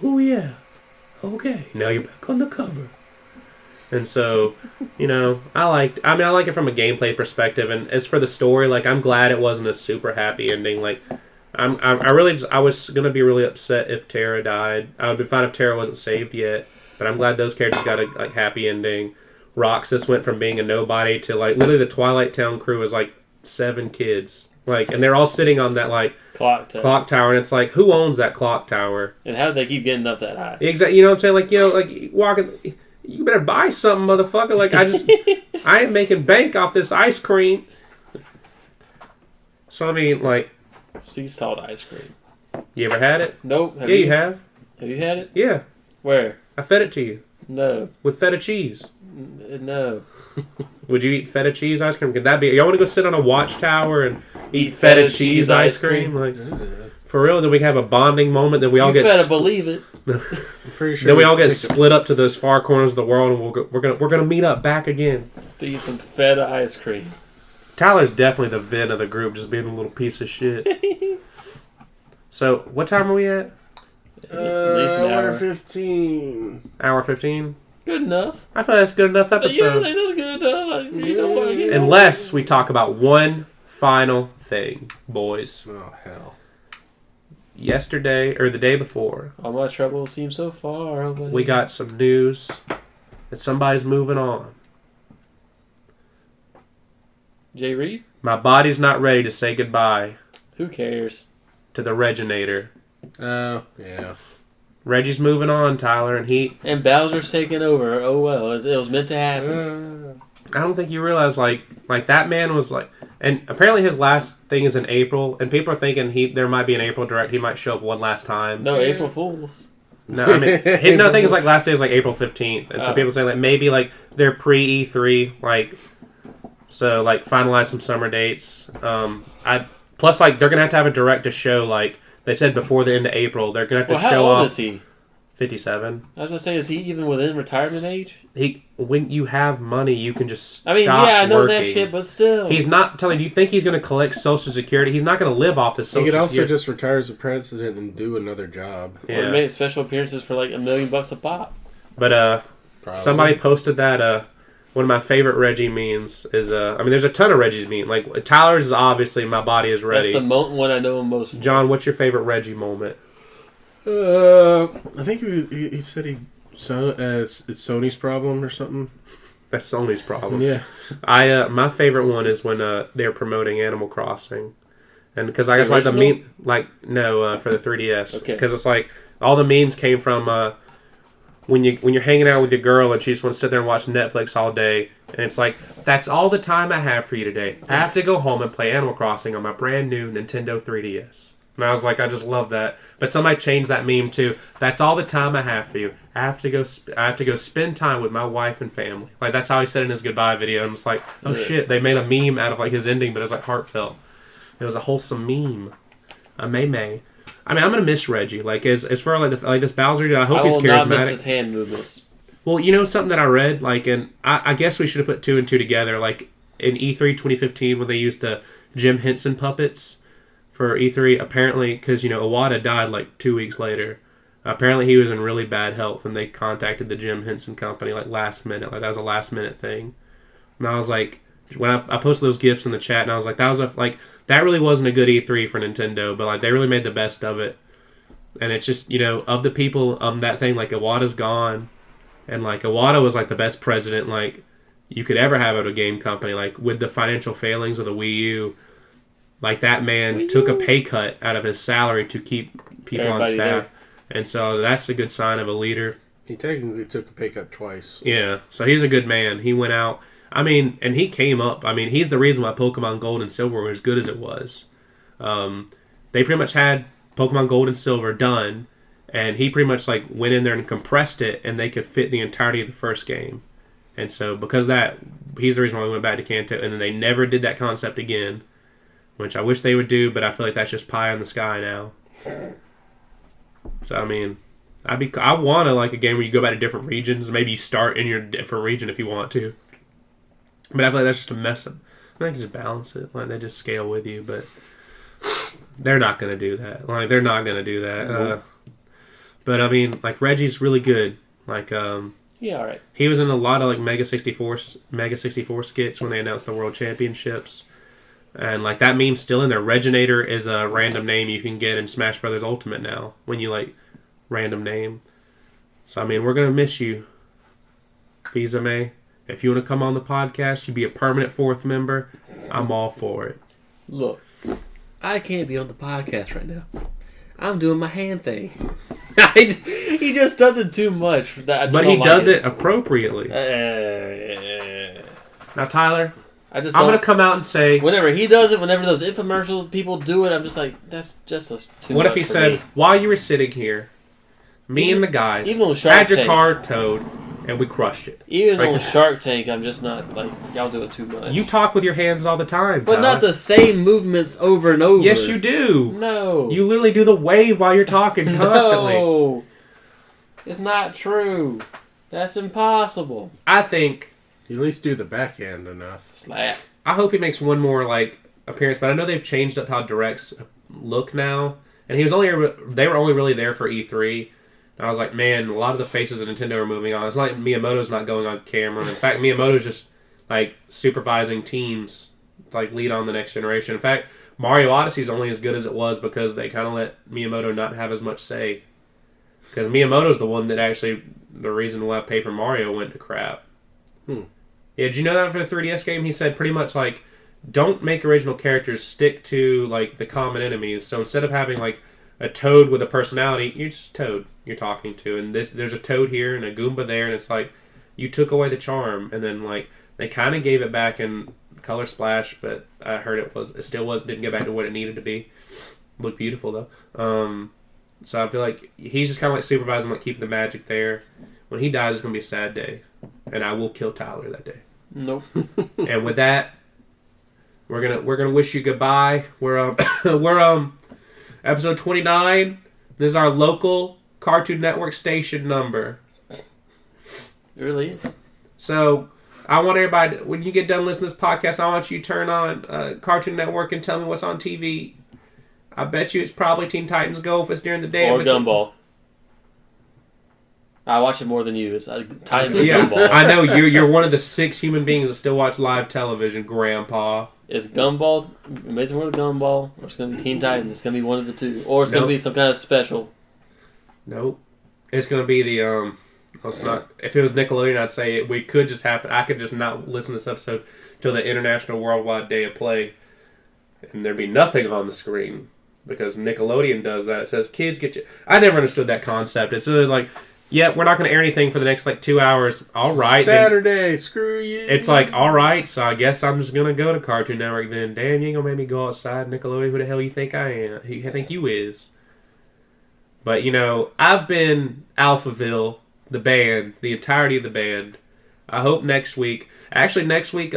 Oh, yeah. Okay. Now you're back on the cover. And so, I like it from a gameplay perspective. And as for the story, like, I'm glad it wasn't a super happy ending. Like, I was going to be really upset if Terra died. I would be fine if Terra wasn't saved yet. But I'm glad those characters got a happy ending. Roxas went from being a nobody to, like, literally the Twilight Town crew is, like, 7 kids. Like, and they're all sitting on that, like, clock tower. And it's like, who owns that clock tower? And how do they keep getting up that high? Exactly. You know what I'm saying? Like, walking... You better buy something, motherfucker. Like, I ain't making bank off this ice cream. So, I mean, like... Sea salt ice cream. You ever had it? Nope. You have. Have you had it? Yeah. Where? I fed it to you. No. With feta cheese. No. Would you eat feta cheese ice cream? Could that be... Y'all want to go sit on a watchtower and eat feta cheese ice cream? Like, for real? Then we have a bonding moment. Then we all get... You better believe it. I'm pretty sure then we all get split up to those far corners of the world, and we're gonna meet up back again to eat some feta ice cream. Tyler's definitely the Vin of the group, just being a little piece of shit. So, what time are we at? Hour 15. Hour 15? Good enough. I feel that's a good enough episode. Yeah, that's good enough. Unless we talk about one final thing, boys. Oh, hell. Yesterday, or the day before, all my troubles seem so far away. We got some news that somebody's moving on. Jay Reed? My body's not ready to say goodbye. Who cares? To the Reginator. Oh, yeah. Reggie's moving on, Tyler, and Bowser's taking over. Oh well, it was meant to happen. I don't think you realize like that man was like, and apparently his last thing is in April, and people are thinking there might be an April direct. He might show up one last time. No, April Fools. No, I mean, I think his like last day is like April 15th, and so people say like maybe like they're pre E3, like so like finalize some summer dates. Plus like they're gonna have a direct to show like. They said before the end of April, they're going to have to show off. How old is he? 57. I was going to say, is he even within retirement age? When you have money, you can just I know that shit, but still. He's not telling you. Think he's going to collect Social Security? He's not going to live off his Social Security. He could also just retire as a president and do another job. Yeah. Or make special appearances for like $1 million a pop. But somebody posted that one of my favorite Reggie memes is there's a ton of Reggie's memes. Like Tyler's is obviously my body is ready. That's the one I know him most. John, what's your favorite Reggie moment? I think he said it's Sony's problem or something. That's Sony's problem. Yeah. My favorite one is when they're promoting Animal Crossing, and because I guess like the meme for the 3DS. Okay. Because it's like all the memes came from. When you're hanging out with your girl and she just wants to sit there and watch Netflix all day, and it's like, that's all the time I have for you today. I have to go home and play Animal Crossing on my brand new Nintendo 3DS. And I was like, I just love that. But somebody changed that meme to, that's all the time I have for you. I have to go spend time with my wife and family. Like that's how he said in his goodbye video, and it's like, oh shit, they made a meme out of like his ending, but it was like heartfelt. It was a wholesome meme. A May. I mean, I'm gonna miss Reggie. Like as for like this Bowser dude, I hope he's charismatic. I will not miss his hand movements. Well, you know something that I read, like, and I guess we should have put 2 and 2 together. Like in E3 2015, when they used the Jim Henson puppets for E3, apparently because Iwata died like 2 weeks later. Apparently he was in really bad health, and they contacted the Jim Henson company like last minute. Like that was a last minute thing. And I was like, when I posted those gifs in the chat, and I was like, that really wasn't a good E3 for Nintendo, but like they really made the best of it. And it's just, of the people that thing, like Iwata's gone, and like Iwata was like the best president like you could ever have at a game company. Like with the financial failings of the Wii U, like that man took a pay cut out of his salary to keep people on staff. There. And so that's a good sign of a leader. He technically took a pay cut twice. Yeah, so he's a good man. He went out. I mean, and he came up. I mean, he's the reason why Pokemon Gold and Silver were as good as it was. They pretty much had Pokemon Gold and Silver done, and he pretty much like went in there and compressed it, and they could fit the entirety of the first game. And so because of that, he's the reason why we went back to Kanto, and then they never did that concept again, which I wish they would do, but I feel like that's just pie in the sky now. So, I mean, I want to like a game where you go back to different regions. Maybe you start in your different region if you want to. But I feel like that's just a mess up. They can just balance it. Like, they just scale with you, but they're not going to do that. Like, they're not going to do that. Mm-hmm. But, I mean, like, Reggie's really good. Like, yeah, all right. He was in a lot of, like, Mega 64 skits when they announced the World Championships. And, like, that meme's still in there. Reginator is a random name you can get in Smash Brothers Ultimate now. When you, like, random name. So, I mean, we're going to miss you, Visa May. If you want to come on the podcast, you be a permanent 4th member, I'm all for it. Look, I can't be on the podcast right now. I'm doing my hand thing. He just does it too much. But he does it appropriately. Now, Tyler, I'm going to come out and say... Whenever he does it, whenever those infomercials people do it, I'm just like, that's just too much. What if he said, while you were sitting here, me and the guys had your car towed, and we crushed it. Even on Shark Tank, I'm just not like, y'all do it too much. You talk with your hands all the time, but Tyler. not the same movements over and over. Yes, you do. No. You literally do the wave while you're talking constantly. No. It's not true. That's impossible. I think... You at least do the backhand enough. Slap. I hope he makes one more like appearance, but I know they've changed up how directs look now. And they were only really there for E3. And I was like, man, a lot of the faces of Nintendo are moving on. It's not like Miyamoto's not going on camera. In fact, Miyamoto's just like supervising teams like lead on the next generation. In fact, Mario Odyssey is only as good as it was because they kind of let Miyamoto not have as much say. Because Miyamoto's the one that actually, the reason why Paper Mario went to crap. Yeah, did you know that for the 3DS game? He said pretty much like, don't make original characters, stick to like the common enemies. So instead of having like a Toad with a personality, you're just Toad you're talking to. And there's a Toad here and a Goomba there, and it's like, you took away the charm. And then like, they kind of gave it back in Color Splash, but I heard it still didn't get back to what it needed to be. Looked beautiful though. So I feel like he's just kind of like supervising, like keeping the magic there. When he dies, it's gonna be a sad day, and I will kill Tyler that day. Nope. And with that, we're gonna wish you goodbye. We're episode 29. This is our local Cartoon Network station number. It really is. So I want everybody, when you get done listening to this podcast, I want you to turn on Cartoon Network and tell me what's on TV. I bet you it's probably Teen Titans Go if it's during the day. Or Gumball. I watch it more than you. It's Titans or yeah, Gumball. I know you're one of the 6 human beings that still watch live television, Grandpa. It's Gumball, Amazing World of Gumball, or it's going to be Teen Titans. It's going to be one of the two. Or it's going to be some kind of special. Nope. It's going to be the, well, it's not, if it was Nickelodeon, I'd say we could just happen, I could just not listen to this episode till the International Worldwide Day of Play, and there'd be nothing on the screen. Because Nickelodeon does that. It says, kids get you... I never understood that concept. It's like, yeah, we're not going to air anything for the next, 2 hours. All right. Saturday, then, screw you. It's like, all right, so I guess I'm just going to go to Cartoon Network then. Damn, you ain't going to make me go outside, Nickelodeon. Who the hell you think I am? Who you think you is? But, I've been Alphaville, the band, the entirety of the band. I hope next week... Actually, next week,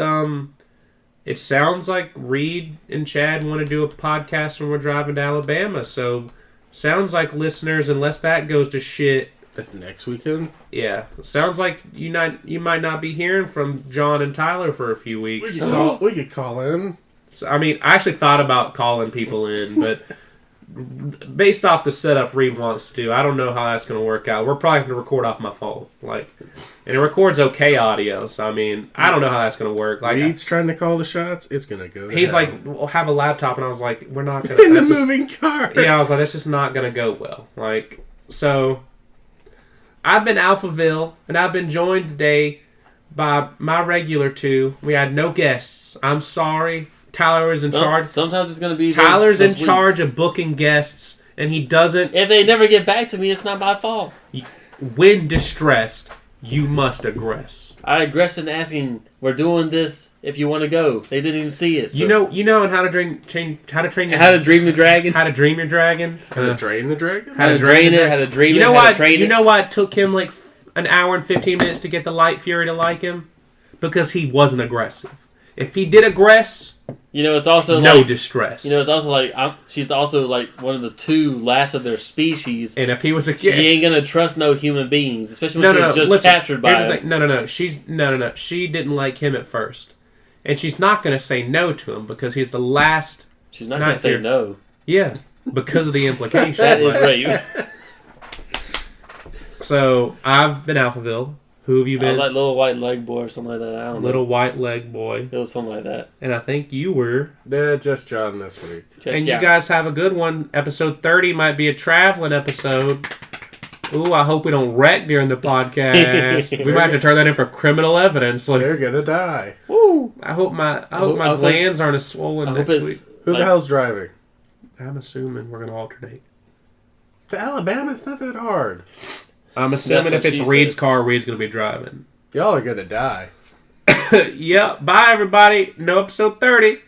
it sounds like Reed and Chad want to do a podcast when we're driving to Alabama. So, sounds like listeners, unless that goes to shit. That's next weekend? Yeah. Sounds like you might not be hearing from John and Tyler for a few weeks. We could call in. So, I mean, I actually thought about calling people in, but based off the setup Reed wants to do, I don't know how that's going to work out. We're probably going to record off my phone. And it records okay audio, so I mean, I don't know how that's going to work. Reed's trying to call the shots, it's going to go. He's like, we'll have a laptop, and I was like, we're not going to... In the moving car! Yeah, I was like, that's just not going to go well. So, I've been Alphaville, and I've been joined today by my regular 2. We had no guests. I'm sorry. Tyler is in charge. Sometimes it's going to be... Tyler's in charge of booking guests, and he doesn't... If they never get back to me, it's not my fault. When distressed... You must aggress. I aggressed in asking, we're doing this if you want to go. They didn't even see it. So. You know, and how to dream the dragon. How to dream your dragon. How to drain the dragon. How to drain it. How to dream it. You know why it took him an hour and 15 minutes to get the Light Fury to like him? Because he wasn't aggressive. If he did aggress, it's also no distress. It's also she's also one of the 2 last of their species. And if he was she ain't gonna trust no human beings, especially when she was just captured by him. No. She didn't like him at first, and she's not gonna say no to him because he's the last. She's not gonna say no. Yeah, because of the implication. That is right. So I've been Alphaville. Who have you been? I was Little White Leg Boy or something like that. I don't know. Little White Leg Boy. It was something like that. And I think you were... just John this week. You guys have a good one. Episode 30 might be a traveling episode. Ooh, I hope we don't wreck during the podcast. We might have to turn that in for criminal evidence. They're gonna die. Woo! I hope my glands aren't as swollen next week. Who the hell's driving? I'm assuming we're gonna alternate. To Alabama, it's not that hard. I'm assuming if it's Reed's car, Reed's going to be driving. Y'all are going to die. Yeah. Bye, everybody. No episode 30.